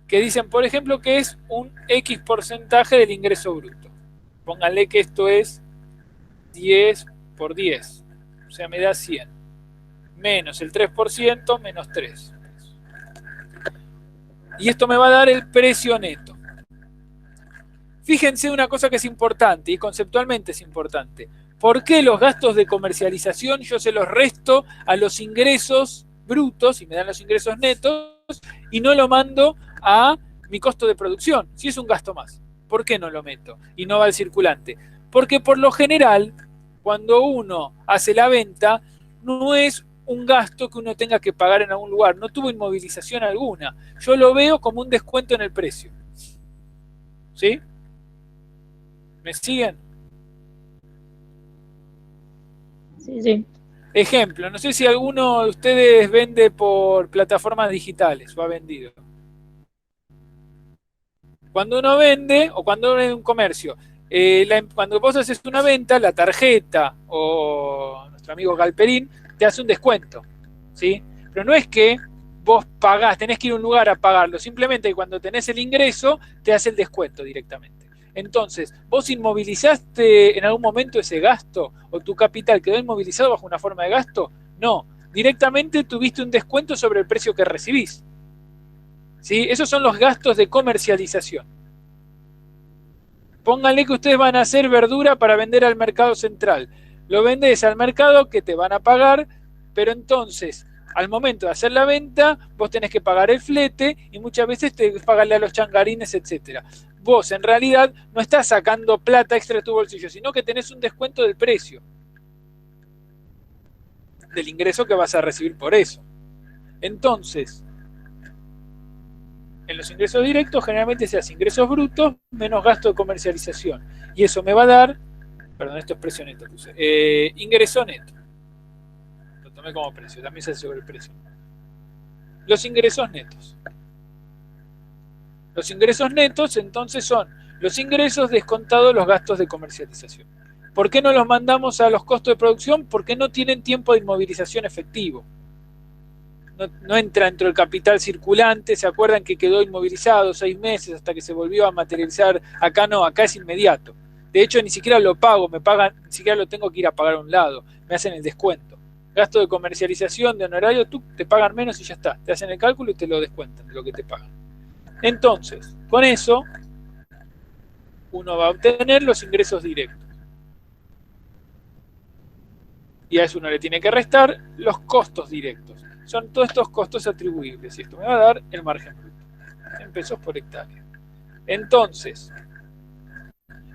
Speaker 1: Que dicen, por ejemplo, que es un X porcentaje del ingreso bruto. Pónganle que esto es 10 por 10. O sea, me da 100. Menos el 3%, menos 3. Y esto me va a dar el precio neto. Fíjense una cosa que es importante y conceptualmente es importante. ¿Por qué los gastos de comercialización yo se los resto a los ingresos brutos y me dan los ingresos netos y no lo mando a mi costo de producción? Si es un gasto más, ¿por qué no lo meto y no va al circulante? Porque por lo general, cuando uno hace la venta, no es un gasto que uno tenga que pagar en algún lugar, no tuvo inmovilización alguna. Yo lo veo como un descuento en el precio. ¿Sí? ¿Me siguen?
Speaker 3: Sí, sí.
Speaker 1: Ejemplo, no sé si alguno de ustedes vende por plataformas digitales o ha vendido. Cuando uno vende o cuando uno es un comercio, cuando vos haces una venta, la tarjeta o nuestro amigo Galperín te hace un descuento, ¿sí? Pero no es que vos pagás, tenés que ir a un lugar a pagarlo, simplemente cuando tenés el ingreso te hace el descuento directamente. Entonces, ¿vos inmovilizaste en algún momento ese gasto o tu capital quedó inmovilizado bajo una forma de gasto? No, directamente tuviste un descuento sobre el precio que recibís. ¿Sí? Esos son los gastos de comercialización. Pónganle que ustedes van a hacer verdura para vender al mercado central. Lo vendés al mercado que te van a pagar, pero entonces, al momento de hacer la venta, vos tenés que pagar el flete y muchas veces tenés que pagarle a los changarines, etc. Vos, en realidad, no estás sacando plata extra de tu bolsillo, sino que tenés un descuento del precio, del ingreso que vas a recibir por eso. Entonces, en los ingresos directos generalmente se hace ingresos brutos menos gasto de comercialización. Y eso me va a dar, perdón, esto es precio neto, ingreso neto. Lo tomé como precio, también se hace sobre el precio. Los ingresos netos. Los ingresos netos entonces son los ingresos descontados los gastos de comercialización. ¿Por qué no los mandamos a los costos de producción? Porque no tienen tiempo de inmovilización efectivo. No entra dentro del capital circulante, ¿se acuerdan que quedó inmovilizado 6 meses hasta que se volvió a materializar? Acá no, acá es inmediato. De hecho, ni siquiera lo pago, me pagan, ni siquiera lo tengo que ir a pagar a un lado, me hacen el descuento. Gasto de comercialización, de honorario, tú te pagan menos y ya está. Te hacen el cálculo y te lo descuentan de lo que te pagan. Entonces, con eso, uno va a obtener los ingresos directos. Y a eso uno le tiene que restar los costos directos. Son todos estos costos atribuibles y esto me va a dar el margen bruto en pesos por hectárea. Entonces,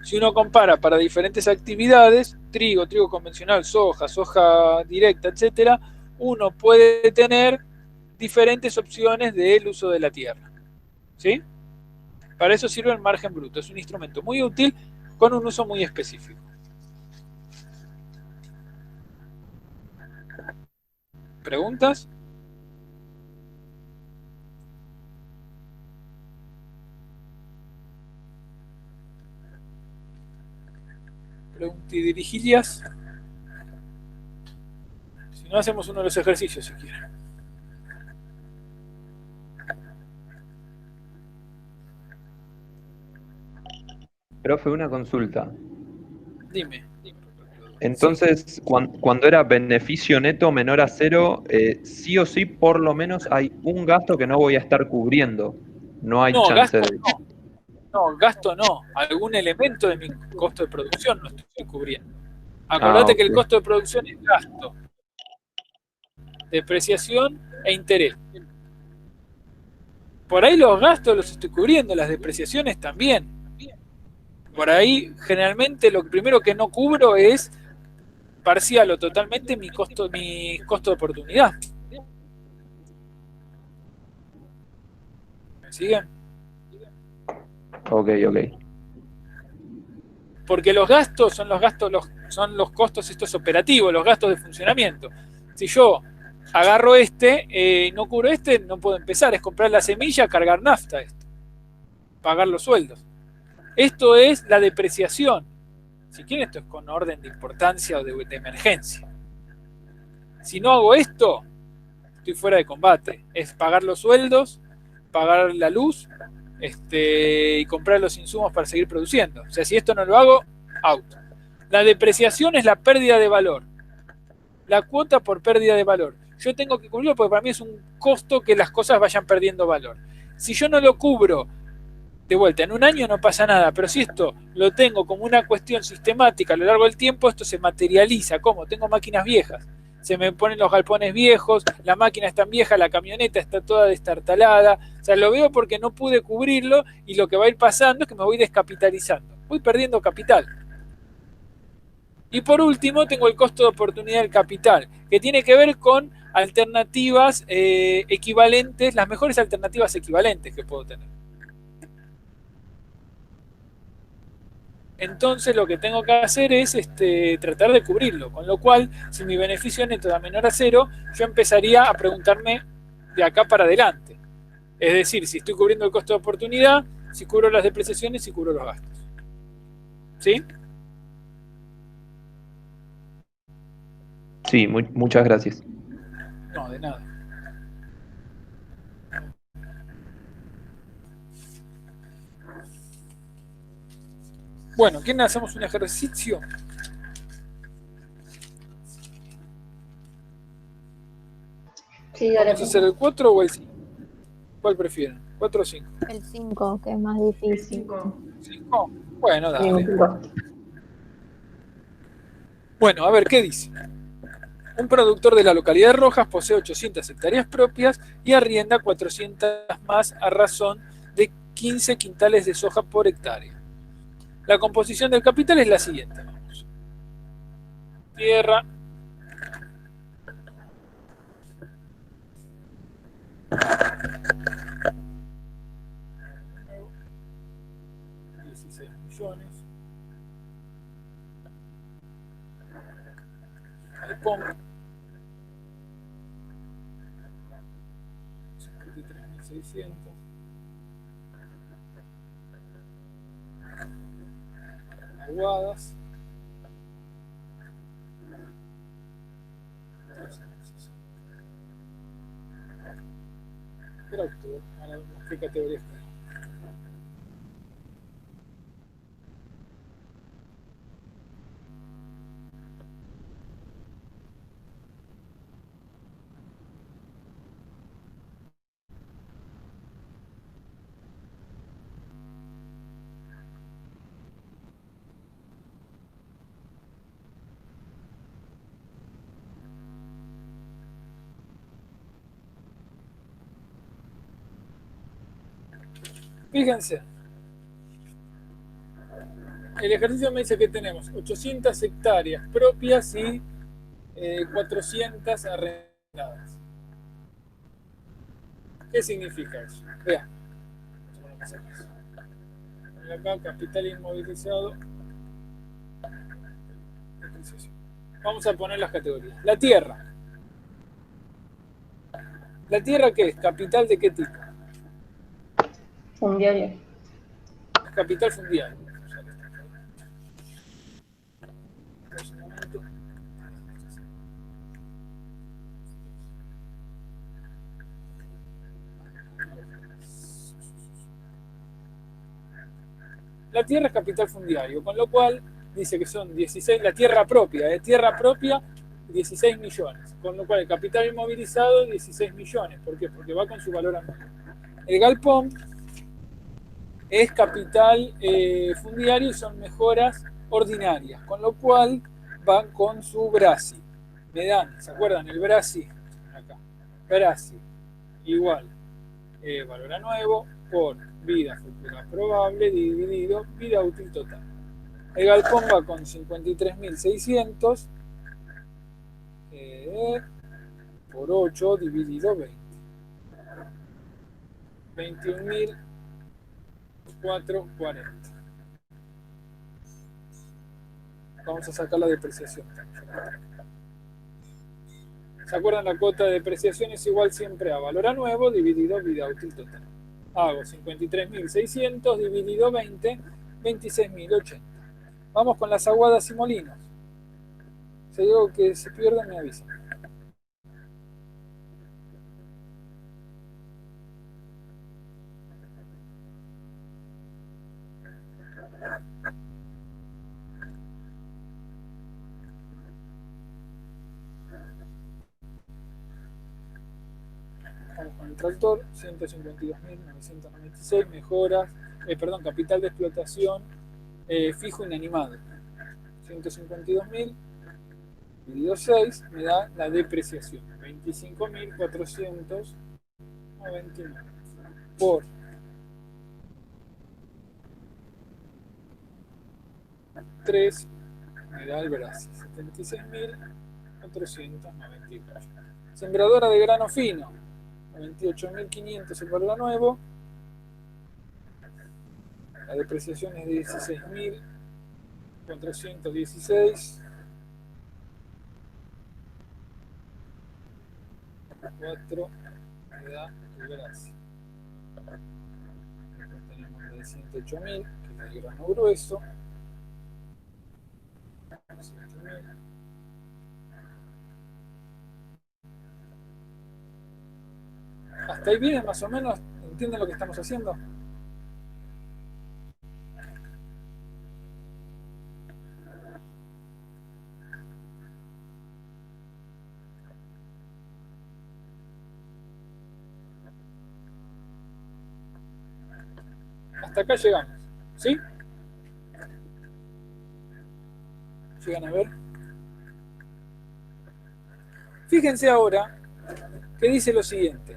Speaker 1: si uno compara para diferentes actividades, trigo convencional, soja directa, etcétera, uno puede tener diferentes opciones del uso de la tierra. ¿Sí? Para eso sirve el margen bruto. Es un instrumento muy útil con un uso muy específico. ¿Preguntas? Preguntidirijillas. Si no, hacemos uno de los ejercicios si quieren.
Speaker 7: Profe, una consulta.
Speaker 1: Dime.
Speaker 7: Entonces,
Speaker 1: Sí.
Speaker 7: cuando era beneficio neto menor a cero, sí o sí, por lo menos hay un gasto que no voy a estar cubriendo. No hay chance
Speaker 1: Gasto
Speaker 7: de...
Speaker 1: no. No, gasto no. Algún elemento de mi costo de producción no estoy cubriendo. Acordate que el costo de producción es gasto, depreciación e interés. Por ahí los gastos los estoy cubriendo, las depreciaciones también. Por ahí, generalmente, lo primero que no cubro es parcial o totalmente mi costo de oportunidad. ¿Me siguen?
Speaker 7: Ok.
Speaker 1: Porque los gastos son los costos estos operativos, los gastos de funcionamiento. Si yo agarro no cubro no puedo empezar. Es comprar la semilla, cargar nafta, pagar los sueldos. Esto es la depreciación. Si quieren, esto es con orden de importancia o de emergencia. Si no hago esto, estoy fuera de combate. Es pagar los sueldos, pagar la luz, y comprar los insumos para seguir produciendo. O sea, si esto no lo hago, out. La depreciación es la pérdida de valor. La cuota por pérdida de valor. Yo tengo que cubrirlo porque para mí es un costo que las cosas vayan perdiendo valor. Si yo no lo cubro, de vuelta, en un año no pasa nada, pero si esto lo tengo como una cuestión sistemática a lo largo del tiempo, esto se materializa. ¿Cómo? Tengo máquinas viejas. Se me ponen los galpones viejos, la máquina es tan vieja, la camioneta está toda destartalada. O sea, lo veo porque no pude cubrirlo y lo que va a ir pasando es que me voy descapitalizando. Voy perdiendo capital. Y por último, tengo el costo de oportunidad del capital, que tiene que ver con alternativas equivalentes, las mejores alternativas equivalentes que puedo tener. entonces lo que tengo que hacer es tratar de cubrirlo, con lo cual, si mi beneficio neto da menor a 0, yo empezaría a preguntarme de acá para adelante. Es decir, si estoy cubriendo el costo de oportunidad, si cubro las depreciaciones, si cubro los gastos. ¿Sí?
Speaker 7: Sí, muchas gracias.
Speaker 1: No, de nada. Bueno, ¿quién hacemos un ejercicio?
Speaker 4: Sí, dale.
Speaker 1: ¿Vamos a hacer el 4 o el 5? ¿Cuál prefieren? ¿4 o 5?
Speaker 3: El 5, que es más
Speaker 2: El
Speaker 3: difícil.
Speaker 2: 5.
Speaker 1: ¿5? Bueno,
Speaker 4: Sí,
Speaker 1: dale.
Speaker 4: un 5.
Speaker 1: Bueno, a ver, ¿qué dice? Un productor de la localidad de Rojas posee 800 hectáreas propias y arrienda 400 más a razón de 15 quintales de soja por hectárea. La composición del capital es la siguiente. Vamos. Tierra. Millones. Le pongo 53.600. Aguadas. Era octubre. Ahora vemos qué categoría está. Fíjense, el ejercicio me dice que tenemos 800 hectáreas propias y 400 arrendadas. ¿Qué significa eso? Vean. Acá, capital inmovilizado. Vamos a poner las categorías. La tierra. ¿La tierra qué es? ¿Capital de qué tipo?
Speaker 4: Fundiario.
Speaker 1: Capital fundiario. La tierra es capital fundiario, con lo cual dice que son 16, la tierra propia, 16 millones, con lo cual el capital inmovilizado 16 millones. ¿Por qué? Porque va con su valor anual. El galpón es capital fundiario y son mejoras ordinarias, con lo cual van con su BRASI. Me dan, ¿se acuerdan? El BRASI, acá, BRASI igual valor a nuevo por vida futura probable dividido vida útil total. El galpón va con 53.600 por 8 dividido 20. 21.440. Vamos a sacar la depreciación. ¿Se acuerdan? La cuota de depreciación es igual siempre a valor a nuevo dividido vida útil total. Hago 53.600 dividido 20, 26.080. Vamos con las aguadas y molinos. Si hay algo que se pierde, me avisan. Vamos con el tractor, 152.996 mejoras, capital de explotación fijo inanimado. 152.000 dividido 6 me da la depreciación, 25.499 por 3 me da el BRASI, 76.498. Sembradora de grano fino, 28.500 el valor nuevo. La depreciación es de 16.000 416. 4 me da el brazo. Después tenemos el de 108.000, que es el grano grueso. 108.000. ¿Hasta ahí viene más o menos? ¿Entienden lo que estamos haciendo? Hasta acá llegamos, ¿sí? ¿Llegan a ver? Fíjense ahora que dice lo siguiente.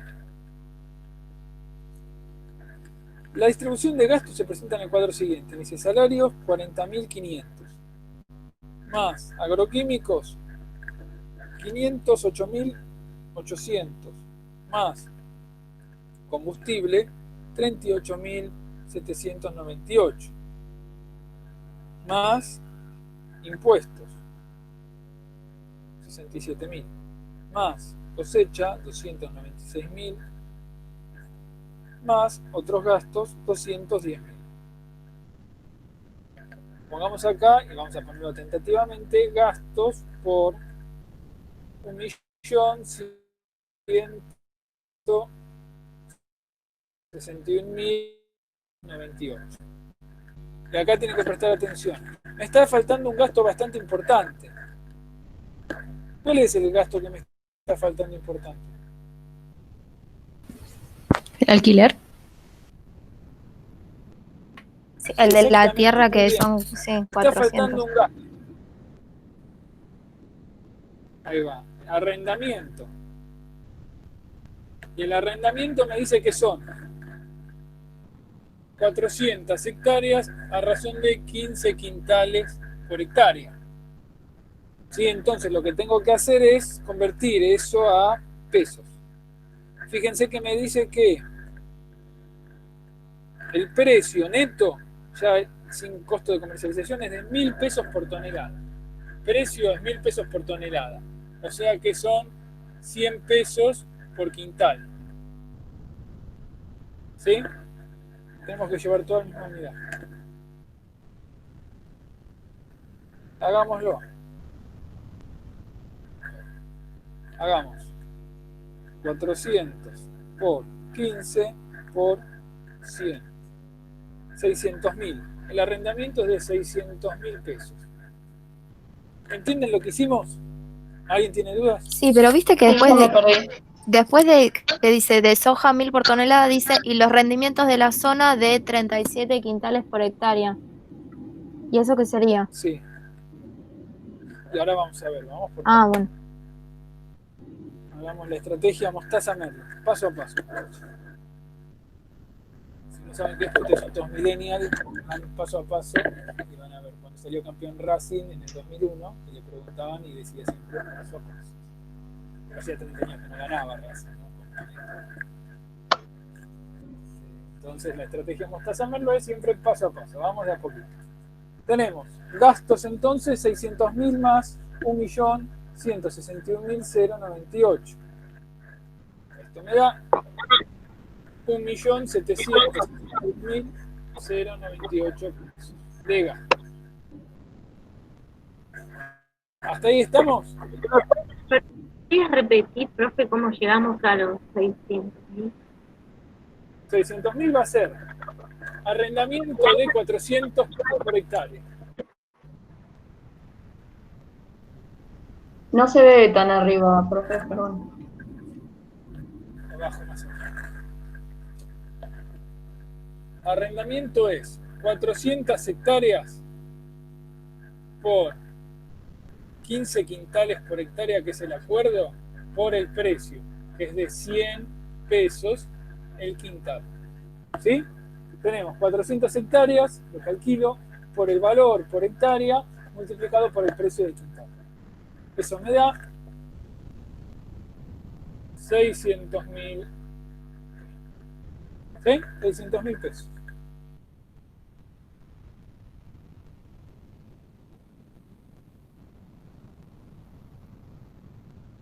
Speaker 1: La distribución de gastos se presenta en el cuadro siguiente. Dice salarios 40.500. Más agroquímicos 508.800. Más combustible 38.798. Más impuestos 67.000. Más cosecha 296.000. Más otros gastos 210.000. Pongamos acá y vamos a ponerlo tentativamente gastos por 1.161.098. Y acá tienen que prestar atención. Me está faltando un gasto bastante importante. ¿Cuál es el gasto que me está faltando importante?
Speaker 8: ¿El alquiler?
Speaker 3: Sí, el de la tierra que son, sí,
Speaker 1: Está
Speaker 3: 400.
Speaker 1: faltando un gasto. Ahí va. Arrendamiento. Y el arrendamiento me dice que son 400 hectáreas a razón de 15 quintales por hectárea. ¿Sí? Entonces lo que tengo que hacer es convertir eso a pesos. Fíjense que me dice que el precio neto, ya sin costo de comercialización, es de 1.000 pesos por tonelada. Precio es 1.000 pesos por tonelada. O sea que son 100 pesos por quintal. ¿Sí? Tenemos que llevar toda la misma unidad. Hagámoslo. Hagamos 400 por 15 por 100. 600.000. El arrendamiento es de 600.000 pesos. ¿Entienden lo que hicimos? ¿Alguien tiene dudas?
Speaker 3: Sí, pero viste que
Speaker 4: Yo me perdí.
Speaker 3: después de que dice de soja 1.000 por tonelada, dice y los rendimientos de la zona de 37 quintales por hectárea. ¿Y eso qué sería?
Speaker 1: Sí. Y ahora vamos a ver, vamos por
Speaker 3: Ah, bueno.
Speaker 1: hagamos la estrategia mostaza merlo, paso a paso. Si no saben qué es, ustedes son todos millennials, van paso a paso y van a ver. Cuando salió campeón Racing en el 2001, y le preguntaban y decía siempre paso a paso. Pero hacía 30 años que no ganaba Racing, ¿no? Entonces la estrategia mostaza merlo es siempre paso a paso, vamos de a poquito. Tenemos gastos entonces 600.000 más 1.161.098. Esto me da 1.761.098 pesos de gasto. ¿Hasta ahí estamos?
Speaker 2: ¿Puedes repetir, profe, cómo llegamos a los 600.000?
Speaker 1: 600.000 va a ser arrendamiento de 400 pesos por hectárea.
Speaker 4: No se ve tan arriba, profe, perdón.
Speaker 1: Abajo más o menos. Arrendamiento es 400 hectáreas por 15 quintales por hectárea, que es el acuerdo, por el precio, que es de 100 pesos el quintal. ¿Sí? Tenemos 400 hectáreas, lo calculo, por el valor por hectárea multiplicado por el precio del quintal. Eso me da 600.000. ¿Sí? 600.000 pesos.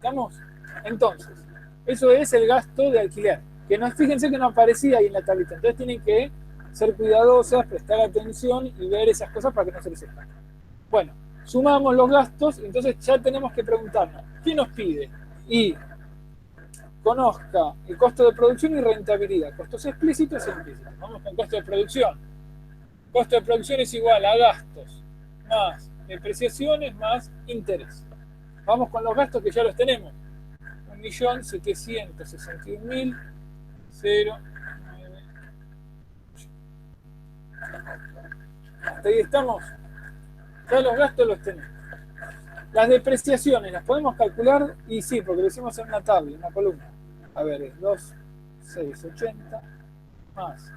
Speaker 1: ¿Estamos? Entonces, eso es el gasto de alquiler. Que no, fíjense que no aparecía ahí en la tablita. Entonces tienen que ser cuidadosas, prestar atención y ver esas cosas para que no se les escape. Bueno, sumamos los gastos, entonces ya tenemos que preguntarnos, ¿qué nos pide? Y conozca el costo de producción y rentabilidad. Costos explícitos e implícitos. Vamos con costo de producción. Costo de producción es igual a gastos más depreciaciones más interés. Vamos con los gastos que ya los tenemos. 1.761.009. Hasta ahí estamos. Ya los gastos los tenemos. Las depreciaciones, ¿las podemos calcular? Y sí, porque lo hicimos en una tabla, en una columna. A ver, es 2.680 más.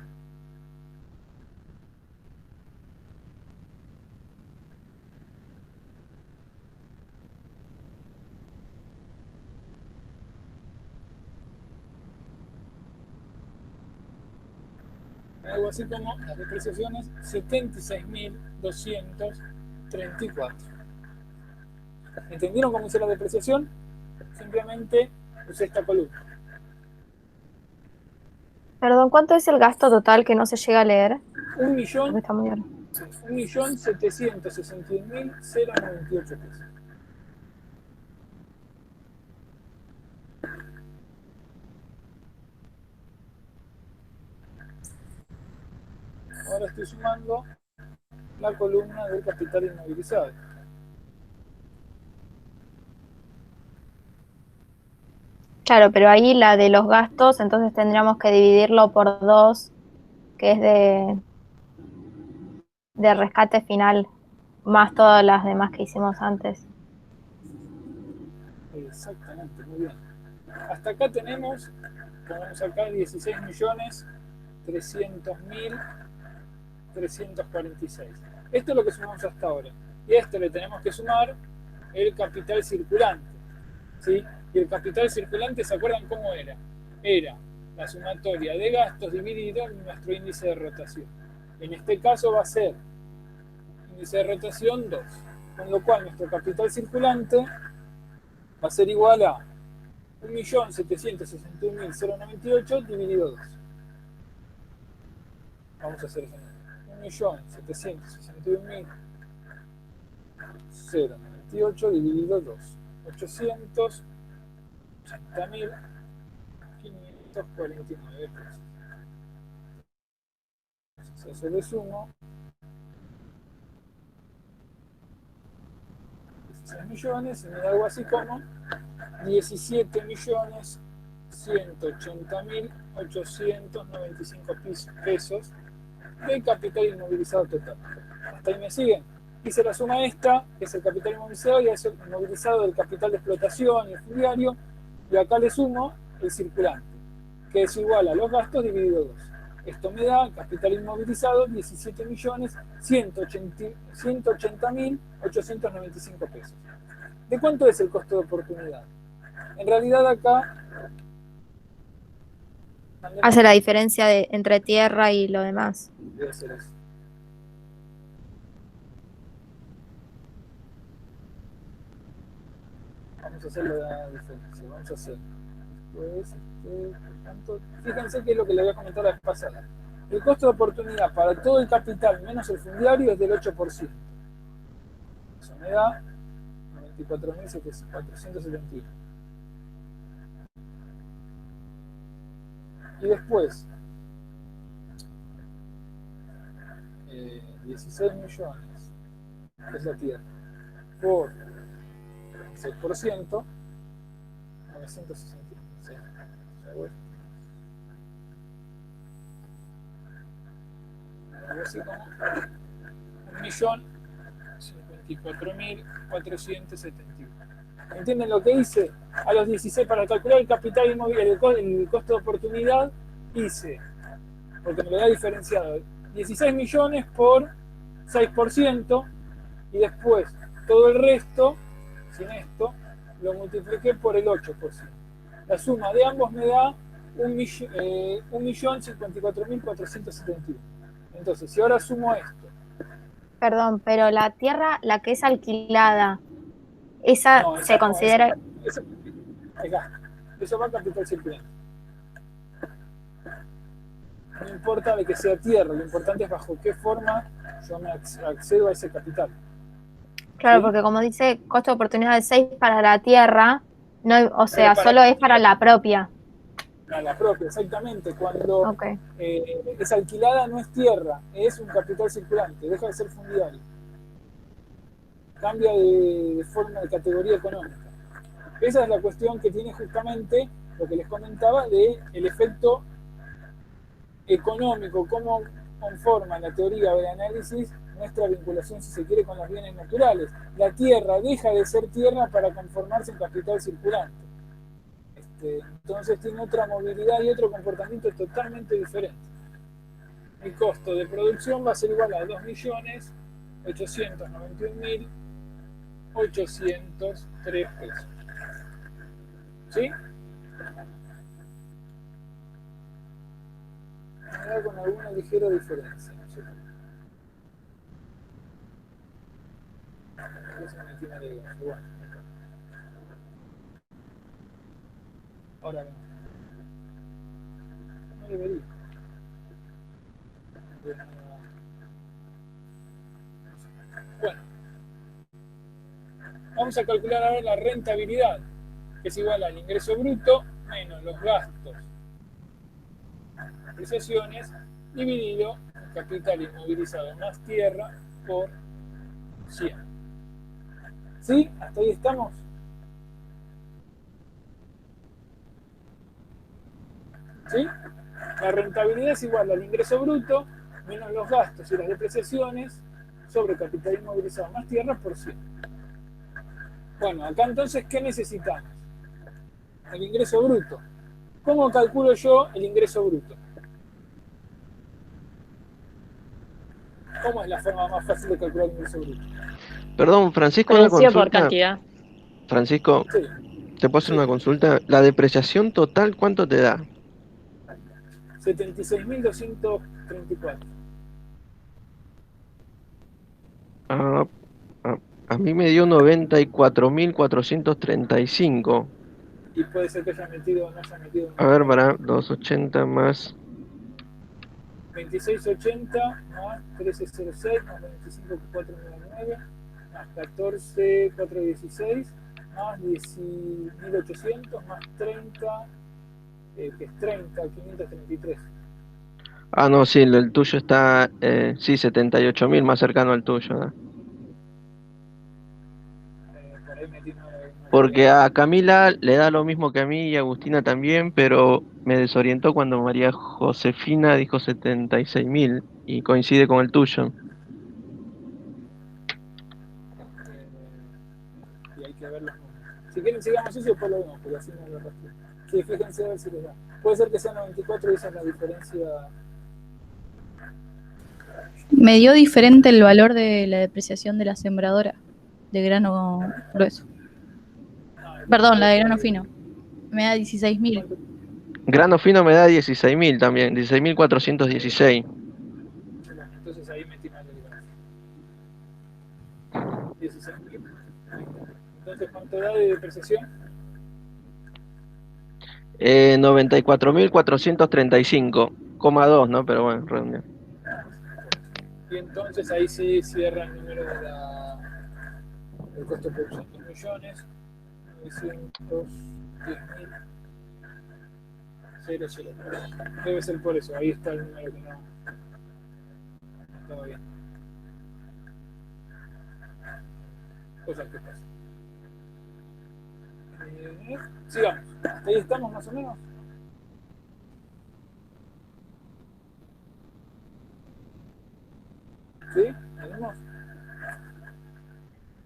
Speaker 1: Algo así como las depreciaciones, 76.234. ¿Entendieron cómo hice la depreciación? Simplemente usé esta columna.
Speaker 3: Perdón, ¿cuánto es el gasto total que no se llega a leer?
Speaker 1: 1.761.098 pesos. Ahora estoy sumando la columna del capital inmovilizado.
Speaker 3: Claro, pero ahí la de los gastos, entonces tendríamos que dividirlo por 2, que es de rescate final, más todas las demás que hicimos antes.
Speaker 1: Exactamente, muy bien. Hasta acá tenemos, podemos sacar 16.300.346. Esto es lo que sumamos hasta ahora. Y a esto le tenemos que sumar el capital circulante, ¿sí? Y el capital circulante, ¿se acuerdan cómo era? Era la sumatoria de gastos dividido en nuestro índice de rotación. En este caso va a ser índice de rotación 2, con lo cual nuestro capital circulante va a ser igual a 1.761.098 dividido 2. Vamos a hacer eso. 1.761.098 dividido 2. 880.549 pesos. Entonces eso le sumo 16 millones y me da algo así como 17.180.895 pesos de capital inmovilizado total. ¿Hasta ahí me siguen? Hice la suma esta, que es el capital inmovilizado, y es el inmovilizado del capital de explotación y el fundiario, y acá le sumo el circulante, que es igual a los gastos dividido 2. Esto me da capital inmovilizado 17.180.895 pesos. ¿De cuánto es el costo de oportunidad? En realidad acá
Speaker 3: hace la diferencia entre tierra y lo demás.
Speaker 1: Debe ser eso. Vamos a hacer la diferencia. Vamos a hacer después, por tanto, fíjense que es lo que le voy a comentar la vez pasada. El costo de oportunidad para todo el capital menos el fundiario es del 8%. Eso me da 94.471. Y después 16 millones, que es la tierra, por 6%, 966. Así como 1.054.471. ¿Entienden lo que hice? A los 16, para calcular el capital inmobiliario, el costo de oportunidad, hice, porque me lo da diferenciado, 16 millones por 6%, y después todo el resto, sin esto, lo multipliqué por el 8%. La suma de ambos me da 1.054.471. Entonces, si ahora sumo esto.
Speaker 3: Perdón, pero la tierra, la que es alquilada, esa no, se considera...
Speaker 1: es gasto. Eso va a capital circulante. No importa de que sea tierra, lo importante es bajo qué forma yo me accedo a ese capital.
Speaker 3: Claro,
Speaker 1: ¿Sí?
Speaker 3: porque como dice, costo de oportunidad de 6 para la tierra, no, o sea,
Speaker 1: Para
Speaker 3: solo es para la propia.
Speaker 1: A la propia, exactamente. Cuando
Speaker 3: Okay.
Speaker 1: Es alquilada no es tierra, es un capital circulante, deja de ser fundiario. Cambia de forma, de categoría económica. Esa es la cuestión que tiene justamente lo que les comentaba de el efecto económico, cómo conforma la teoría del análisis nuestra vinculación, si se quiere, con los bienes naturales. La tierra deja de ser tierra para conformarse en capital circulante. Entonces tiene otra movilidad y otro comportamiento totalmente diferente. Mi costo de producción va a ser igual a 2.891.803 pesos. ¿Sí? Me da con alguna ligera diferencia, ¿no sé? Igual. Ahora no. No debería. Bueno. Vamos a calcular ahora la rentabilidad, que es igual al ingreso bruto menos los gastos, depreciaciones, dividido el capital inmovilizado más tierra por 100. ¿Sí? ¿Hasta ahí estamos? ¿Sí? La rentabilidad es igual al ingreso bruto menos los gastos y las depreciaciones sobre capital inmovilizado más tierra por 100. Bueno, acá entonces, ¿qué necesitamos? El ingreso bruto. ¿Cómo calculo yo el ingreso bruto? ¿Cómo es la forma más fácil de calcular el ingreso bruto?
Speaker 6: Perdón, Francisco, una
Speaker 8: Precio por
Speaker 6: consulta.
Speaker 8: cantidad.
Speaker 6: Francisco,
Speaker 1: Sí,
Speaker 6: ¿te puedo hacer
Speaker 1: sí.
Speaker 6: una consulta? ¿La depreciación total cuánto te da?
Speaker 1: 76.234.
Speaker 6: A mí me dio 94.435.
Speaker 1: Y puede ser que haya metido o no haya metido.
Speaker 6: A ver, para 280 más.
Speaker 1: 2680 más 1306 más 25499 más 14416 más 10.800 más 30, que es 30.533.
Speaker 6: Ah, no, sí, el tuyo está, sí, 78.000, más cercano al tuyo, ¿no?
Speaker 1: Por ahí metí una
Speaker 6: Porque a Camila le da lo mismo que a mí y a Agustina también, pero me desorientó cuando María Josefina dijo 76.000 y coincide con el tuyo.
Speaker 1: y hay que ver los números. Si quieren sigamos eso y después lo vemos, porque así no lo rastro. Sí, fíjense a ver si les da. Puede ser que sea 94 y esa es la diferencia.
Speaker 9: Me dio diferente el valor de la depreciación de la sembradora de grano grueso. Perdón, la de grano fino. Me da 16.000.
Speaker 6: Grano fino me da 16.000 también, 16.416.
Speaker 1: Entonces ahí metí mal el grano. 16.000. Entonces, ¿cuánto da de depreciación?
Speaker 6: 94.435,2, ¿no? Pero bueno, redondeo.
Speaker 1: Y entonces ahí sí cierra el número de del costo de producción. 2.910.003. Debe ser por eso, ahí está el número que no estaba bien. Cosas que pasan. Sigamos. Ahí estamos más o menos. ¿Sí? ¿Tenemos?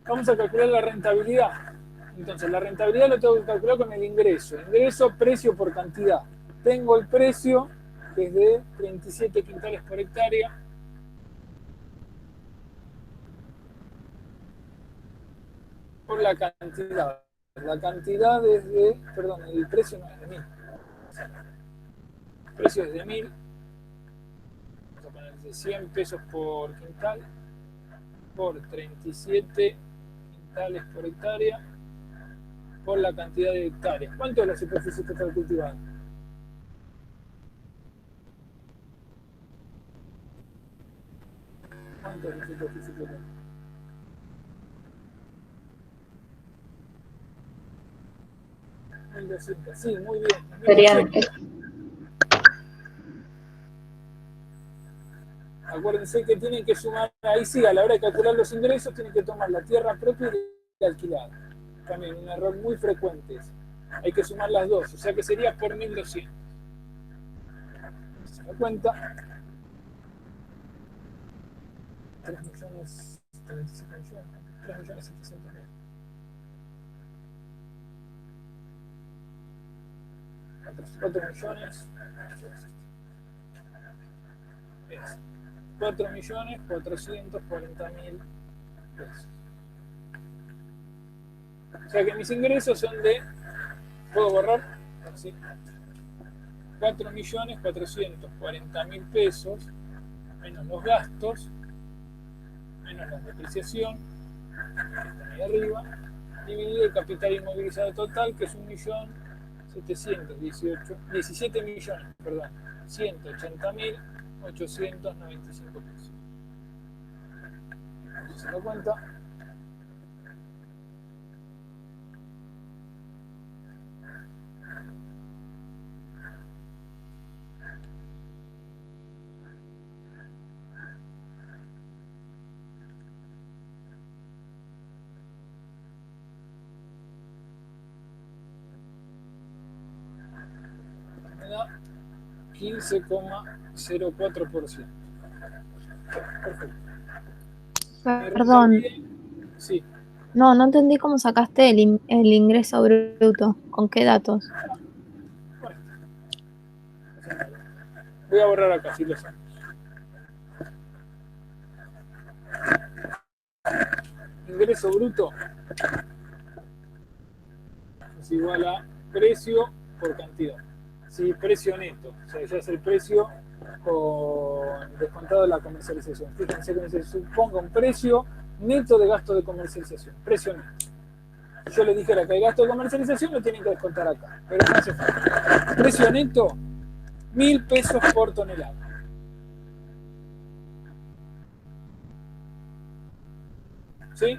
Speaker 1: Vamos a calcular la rentabilidad. Entonces, la rentabilidad lo tengo que calcular con el ingreso. Ingreso, precio por cantidad. Tengo el precio, que es de 37 quintales por hectárea. Por la cantidad. La cantidad es de... Perdón, el precio no es de 1.000. El precio es de 1.000. Vamos a poner de 100 pesos por quintal. Por 37 quintales por hectárea. por la cantidad de hectáreas. ¿Cuánto es la superficie total cultivada? ¿Cuánto es la superficie total? Sí, muy bien.
Speaker 4: Serían,
Speaker 1: acuérdense que tienen que sumar, ahí sí, a la hora de calcular los ingresos, tienen que tomar la tierra propia y la alquilada. También un error muy frecuente es. Hay que sumar las dos, o sea que sería por 1.200. ¿Se da cuenta? 3.035.000. 4.440.000 pesos. O sea que mis ingresos son de, ¿puedo borrar? Sí. 4.440.000 pesos menos los gastos, menos la depreciación, que está ahí arriba, dividido el capital inmovilizado total, que es 1.180.895 pesos. ¿Se da cuenta? Me da 15,04%. Perfecto.
Speaker 3: Perdón.
Speaker 1: Sí.
Speaker 3: No entendí cómo sacaste el ingreso bruto. ¿Con qué datos?
Speaker 1: Bueno, voy a borrar acá, si lo sé. Ingreso bruto es igual a precio por cantidad. Sí, precio neto, o sea, ya es el precio con descontado de la comercialización. Fíjense que se suponga un precio neto de gasto de comercialización, precio neto. Si yo les dijera que hay gasto de comercialización, lo tienen que descontar acá, pero no hace falta. Precio neto, 1.000 pesos por tonelada. ¿Sí?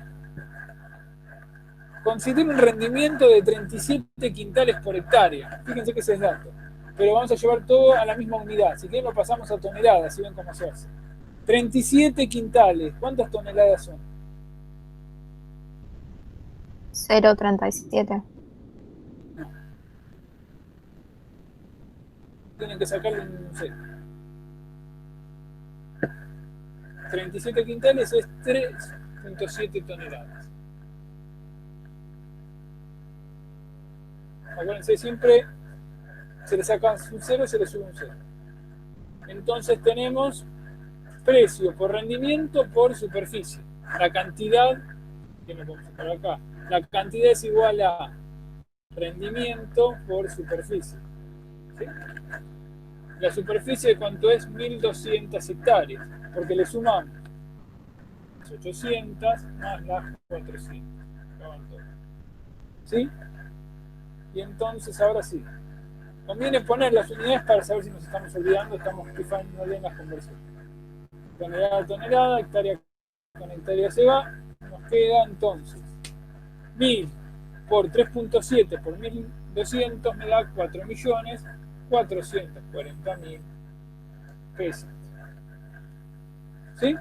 Speaker 1: Considero un rendimiento de 37 quintales por hectárea. Fíjense que ese es dato. Pero vamos a llevar todo a la misma unidad. Si quieren lo pasamos a toneladas, si ven cómo se hace. 37 quintales. ¿Cuántas toneladas son?
Speaker 3: 0,37.
Speaker 1: No. Tienen que sacarle un 0. 37 quintales es 3,7 toneladas. Acuérdense, siempre se le saca un 0, se le sube un 0. Entonces tenemos precio por rendimiento por superficie. La cantidad, que me pongo por acá, la cantidad es igual a rendimiento por superficie. ¿Sí? La superficie, ¿cuánto es? 1.200 hectáreas, porque le sumamos 800 más las 400. ¿Sí? Y entonces, ahora sí, conviene poner las unidades para saber si nos estamos olvidando, estamos fijando bien las conversiones. Tonelada a tonelada, hectárea con hectárea se va, nos queda entonces 1.000 por 3.7 por 1.200 me da 4.440.000 pesos. ¿Sí?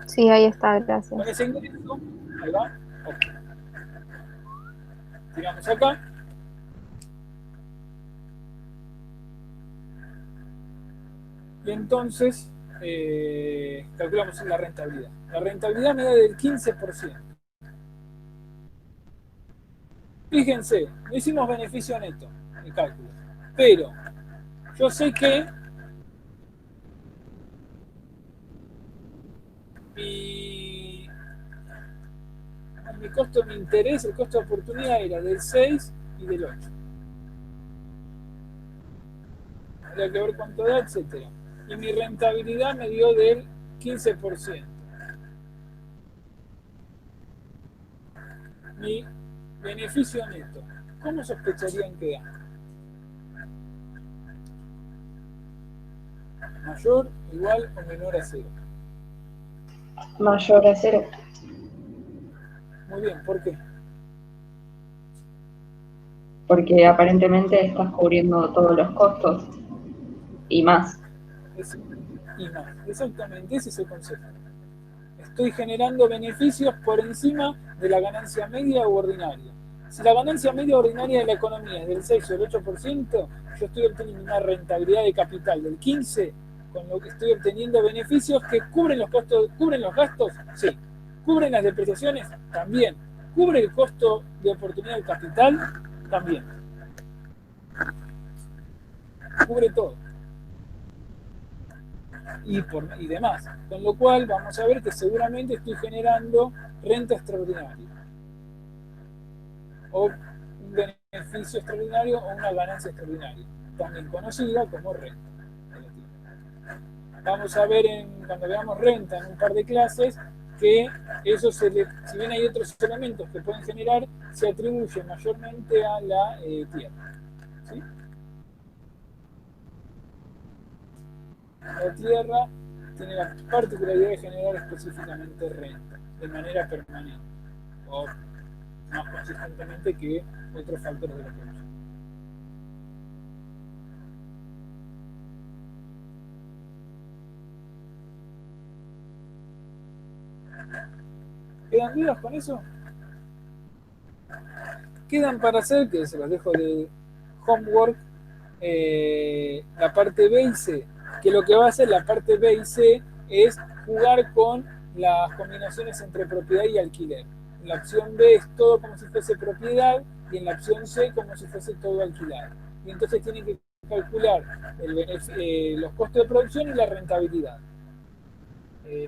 Speaker 3: Sí, ahí está, gracias.
Speaker 1: Con ese ingreso, ahí va. Okay. Tiramos acá. Y entonces calculamos la rentabilidad. La rentabilidad me da del 15%. Fíjense, no hicimos beneficio neto en cálculo. Pero yo sé que mi costo de interés, el costo de oportunidad era del 6 y del 8. Habría que ver cuánto da, etcétera. Y mi rentabilidad me dio del 15%. mi beneficio neto. ¿Cómo sospecharían que da? ¿Mayor, igual o menor a 0?
Speaker 4: Mayor a 0.
Speaker 1: Muy bien, ¿por qué?
Speaker 4: Porque aparentemente estás cubriendo todos los costos y más.
Speaker 1: Y más, exactamente, ese es el concepto. Estoy generando beneficios por encima de la ganancia media u ordinaria. Si la ganancia media ordinaria de la economía es del 6 o el 8%, yo estoy obteniendo una rentabilidad de capital del 15%, con lo que estoy obteniendo beneficios que cubren los costos, cubren los gastos, sí. Cubren las depreciaciones, también. Cubre el costo de oportunidad del capital, también. Cubre todo. Y demás. Con lo cual vamos a ver que seguramente estoy generando renta extraordinaria. O un beneficio extraordinario o una ganancia extraordinaria. También conocida como renta. Vamos a ver cuando veamos renta en un par de clases que eso si bien hay otros elementos que pueden generar, se atribuye mayormente a la tierra. ¿Sí? La tierra tiene la particularidad de generar específicamente renta, de manera permanente, o más consistentemente que otros factores de la producción. ¿Quedan dudas con eso? Quedan para hacer, que se los dejo de homework, la parte B y C, que lo que va a hacer la parte B y C es jugar con las combinaciones entre propiedad y alquiler. En la opción B es todo como si fuese propiedad y en la opción C como si fuese todo alquilado. Y entonces tienen que calcular los costos de producción y la rentabilidad.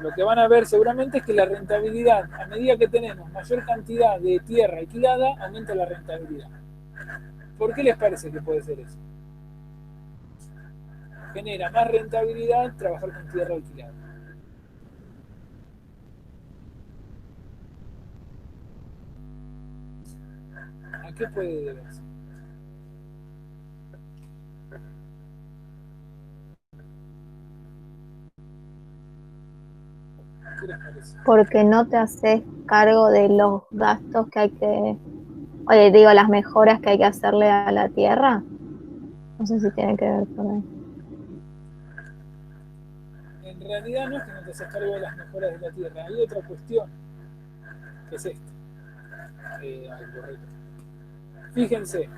Speaker 1: Lo que van a ver seguramente es que la rentabilidad, a medida que tenemos mayor cantidad de tierra alquilada, aumenta la rentabilidad. ¿Por qué les parece que puede ser eso? Genera más rentabilidad trabajar con tierra alquilada. ¿A qué puede deberse? ¿Qué les parece?
Speaker 3: Porque no te haces cargo de los gastos que hay que, oye, digo, las mejoras que hay que hacerle a la tierra. No sé si tiene que ver con ahí.
Speaker 1: En realidad no es que no te haces cargo de las mejoras de la tierra, hay otra cuestión, que es esta. Fíjense,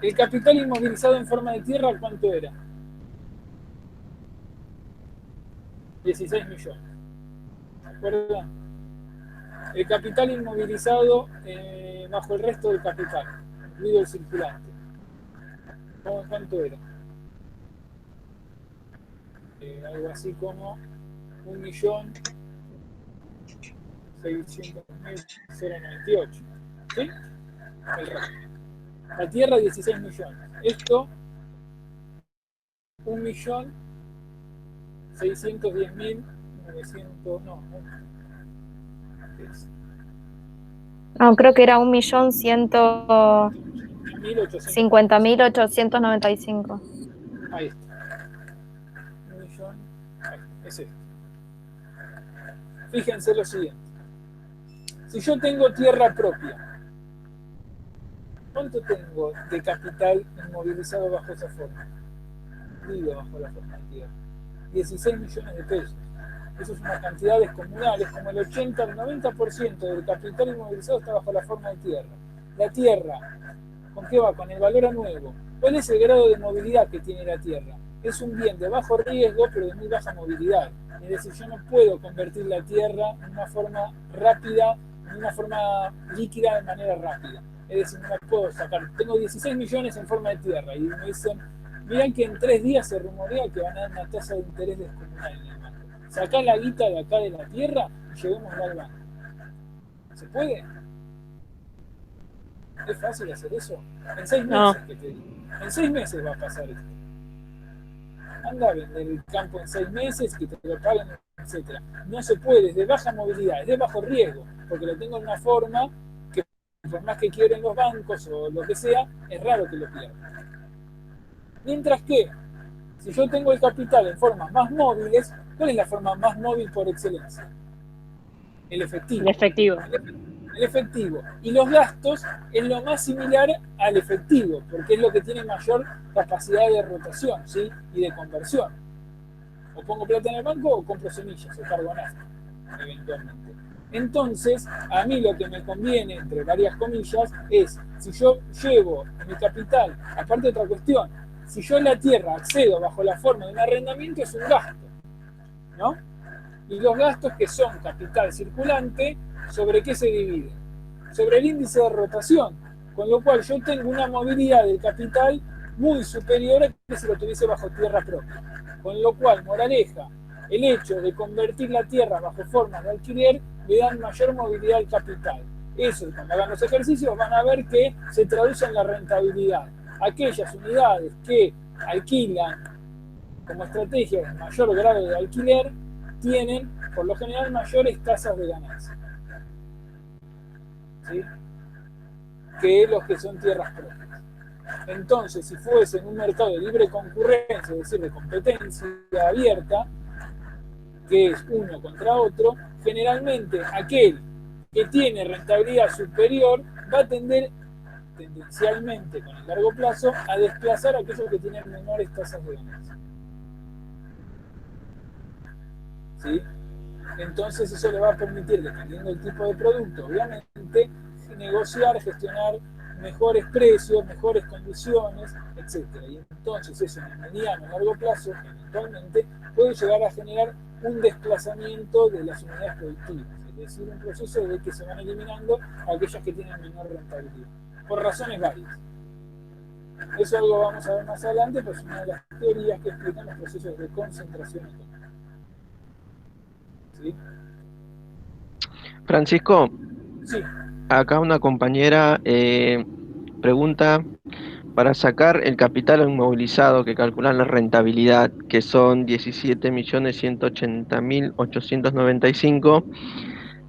Speaker 1: el capital inmovilizado en forma de tierra, ¿cuánto era? 16 millones. ¿Se acuerdan? El capital inmovilizado bajo el resto del capital, incluido el circulante. ¿Cuánto era? Algo así como 1.600.098. ¿Sí? El resto. La tierra 16 millones. Esto 1.610.900.
Speaker 3: No, creo que era 1.150.895.
Speaker 1: Ahí está. 1.000.000. Es esto. Fíjense lo siguiente. Si yo tengo tierra propia, ¿cuánto tengo de capital inmovilizado bajo esa forma? Digo, bajo la forma de tierra. 16 millones de pesos. Eso es una cantidad descomunal, es como el 80 al 90% del capital inmovilizado está bajo la forma de tierra. La tierra, ¿con qué va? Con el valor a nuevo. ¿Cuál es el grado de movilidad que tiene la tierra? Es un bien de bajo riesgo, pero de muy baja movilidad. Es decir, yo no puedo convertir la tierra en una forma rápida, en una forma líquida de manera rápida. Es decir, no la puedo sacar. Tengo 16 millones en forma de tierra y me dicen, miran que en 3 días se rumorea que van a dar una tasa de interés descomunal en el banco. Sacá la guita de acá de la tierra y llevémosla al banco. ¿Se puede? ¿Es fácil hacer eso? En 6 meses,
Speaker 3: No.
Speaker 1: que te digo. En 6 meses va a pasar esto. anda a vender el campo en 6 meses, que te lo paguen, etc. No se puede, es de baja movilidad, es de bajo riesgo, porque lo tengo en una forma que por más que quieren los bancos o lo que sea, es raro que lo pierdan. Mientras que, si yo tengo el capital en formas más móviles, ¿cuál es la forma más móvil por excelencia? El efectivo.
Speaker 8: El efectivo.
Speaker 1: El efectivo. Y los gastos es lo más similar al efectivo, porque es lo que tiene mayor capacidad de rotación, ¿sí? Y de conversión. O pongo plata en el banco o compro semillas, o cargo nafta, eventualmente. Entonces, a mí lo que me conviene, entre varias comillas, es, si yo llevo mi capital, aparte de otra cuestión, si yo en la tierra accedo bajo la forma de un arrendamiento, es un gasto, ¿no? Y los gastos que son capital circulante, ¿sobre qué se dividen? Sobre el índice de rotación, con lo cual yo tengo una movilidad del capital muy superior a que si lo tuviese bajo tierra propia. Con lo cual, moraleja, el hecho de convertir la tierra bajo formas de alquiler le dan mayor movilidad al capital. Eso, cuando hagan los ejercicios, van a ver que se traduce en la rentabilidad. Aquellas unidades que alquilan como estrategia de mayor grado de alquiler tienen, por lo general, mayores tasas de ganancia, ¿sí? Que los que son tierras propias. Entonces, si fuese en un mercado de libre concurrencia, es decir, de competencia abierta, que es uno contra otro, generalmente aquel que tiene rentabilidad superior va a tender tendencialmente con el largo plazo a desplazar a aquellos que tienen menores tasas de ganancia. ¿Sí? Entonces eso le va a permitir, dependiendo del tipo de producto, obviamente, negociar, gestionar mejores precios, mejores condiciones, etc. Y entonces eso en el mediano y largo plazo, eventualmente, puede llegar a generar un desplazamiento de las unidades productivas, es decir, un proceso de que se van eliminando aquellas que tienen menor rentabilidad, por razones varias. Eso algo vamos a ver más adelante, pues es una de las teorías que explican los procesos de concentración económica. ¿Sí?
Speaker 6: Francisco,
Speaker 1: sí.
Speaker 6: Acá una compañera pregunta, para sacar el capital inmovilizado que calculan la rentabilidad, que son 17.180.895,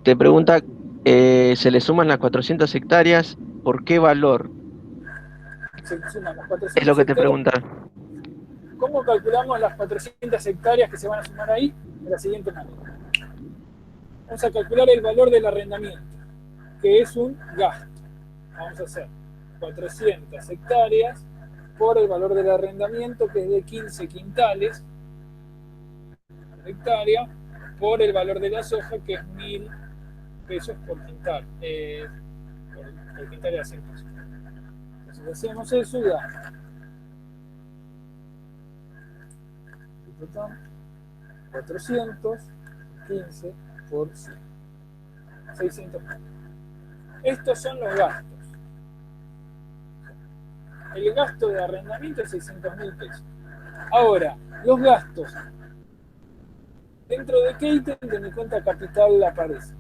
Speaker 6: te pregunta, ¿se le suman las 400 hectáreas? ¿Por qué valor?
Speaker 1: Se suman las 400
Speaker 6: Es lo que te
Speaker 1: hectáreas.
Speaker 6: pregunta.
Speaker 1: ¿Cómo calculamos las 400 hectáreas que se van a sumar ahí? De la siguiente manera. Vamos a calcular el valor del arrendamiento, que es un gasto. Vamos a hacer 400 hectáreas por el valor del arrendamiento, que es de 15 quintales por hectárea, por el valor de la soja, que es 1.000 pesos por quintal. Por quintal de 100 pesos. Entonces hacemos eso y da 400, 15 por 100. 600. Estos son los gastos. El gasto de arrendamiento es 600.000 pesos. Ahora, los gastos. ¿Dentro de qué ítem de mi cuenta capital aparecen?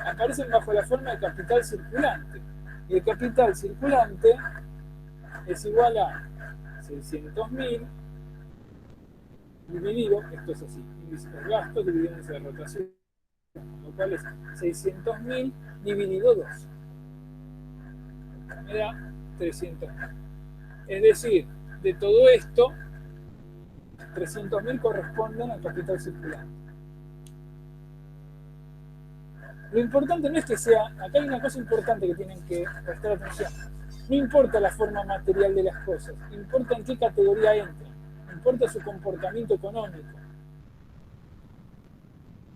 Speaker 1: Aparecen bajo la forma de capital circulante. Y el capital circulante es igual a 600.000 dividido, esto es así, índice de gastos dividido índice de rotación, lo cual es 600.000 dividido 2. Me da 300.000. Es decir, de todo esto, 300.000 corresponden al capital circulante. Lo importante no es que sea, acá hay una cosa importante que tienen que prestar atención. No importa la forma material de las cosas, importa en qué categoría entran, importa su comportamiento económico.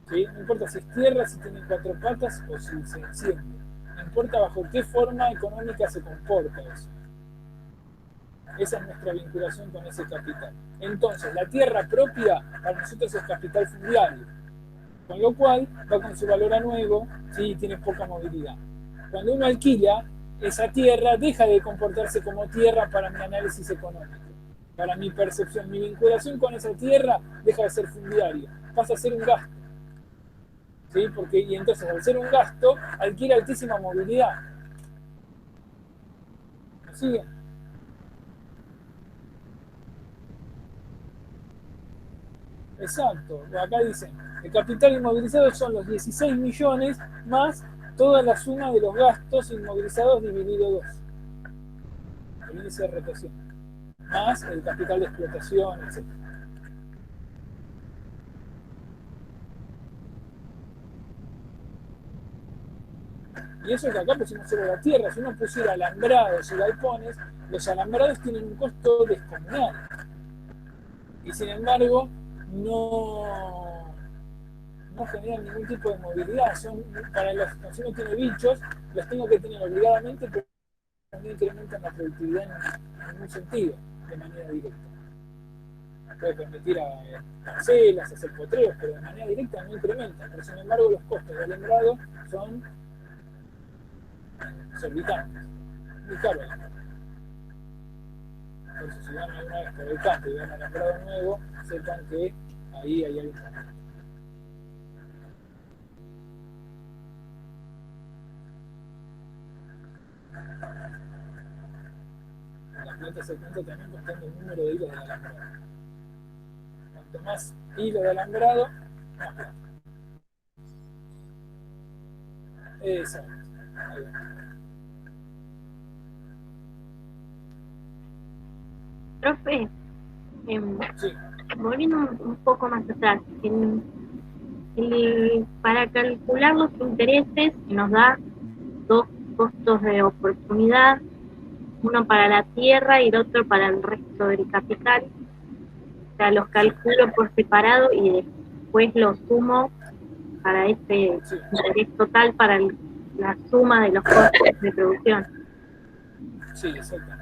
Speaker 1: ¿Sí? No importa si es tierra, si tiene 4 patas o si se enciende. No importa bajo qué forma económica se comporta eso. Esa es nuestra vinculación con ese capital. Entonces, la tierra propia para nosotros es capital fundiario, con lo cual va con su valor a nuevo, ¿sí? Tiene poca movilidad. Cuando uno alquila, esa tierra deja de comportarse como tierra para mi análisis económico. Para mi percepción, mi vinculación con esa tierra deja de ser fundiario, pasa a ser un gasto. ¿Sí? Y entonces, al ser un gasto, adquiere altísima movilidad. ¿Me siguen? Exacto, acá dicen, el capital inmovilizado son los 16 millones más toda la suma de los gastos inmovilizados dividido 2. El índice de rotación. Más el capital de explotación, etc. Y eso que acá pusimos sobre la tierra. Si uno pusiera alambrados y galpones, los alambrados tienen un costo descomunal. Y sin embargo, no generan ningún tipo de movilidad. Para los si uno tiene bichos, los tengo que tener obligadamente, pero no incrementan la productividad en ningún sentido, de manera directa. Puede permitir a parcelas, hacer potreros, pero de manera directa no incrementan. Pero sin embargo, los costos de alambrado son exorbitantes. Muy caro el alambrado. Por eso, si van alguna vez por el campo y ven alambrado nuevo, sepan que ahí hay algo. La planta se cuenta también contando el número de hilos de alambrado. Cuanto más hilo de alambrado, más plata. Exacto. Ahí va.
Speaker 8: Profe,
Speaker 1: Sí.
Speaker 8: volviendo un poco más atrás, para calcular los intereses nos da dos costos de oportunidad, uno para la tierra y el otro para el resto del capital. O sea, los calculo por separado y después los sumo para este interés total para la suma de los costos de producción.
Speaker 1: Sí, exactamente.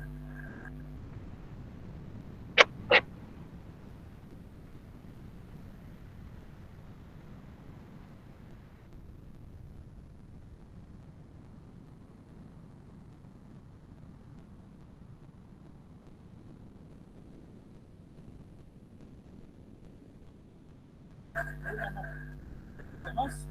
Speaker 1: ¿Más?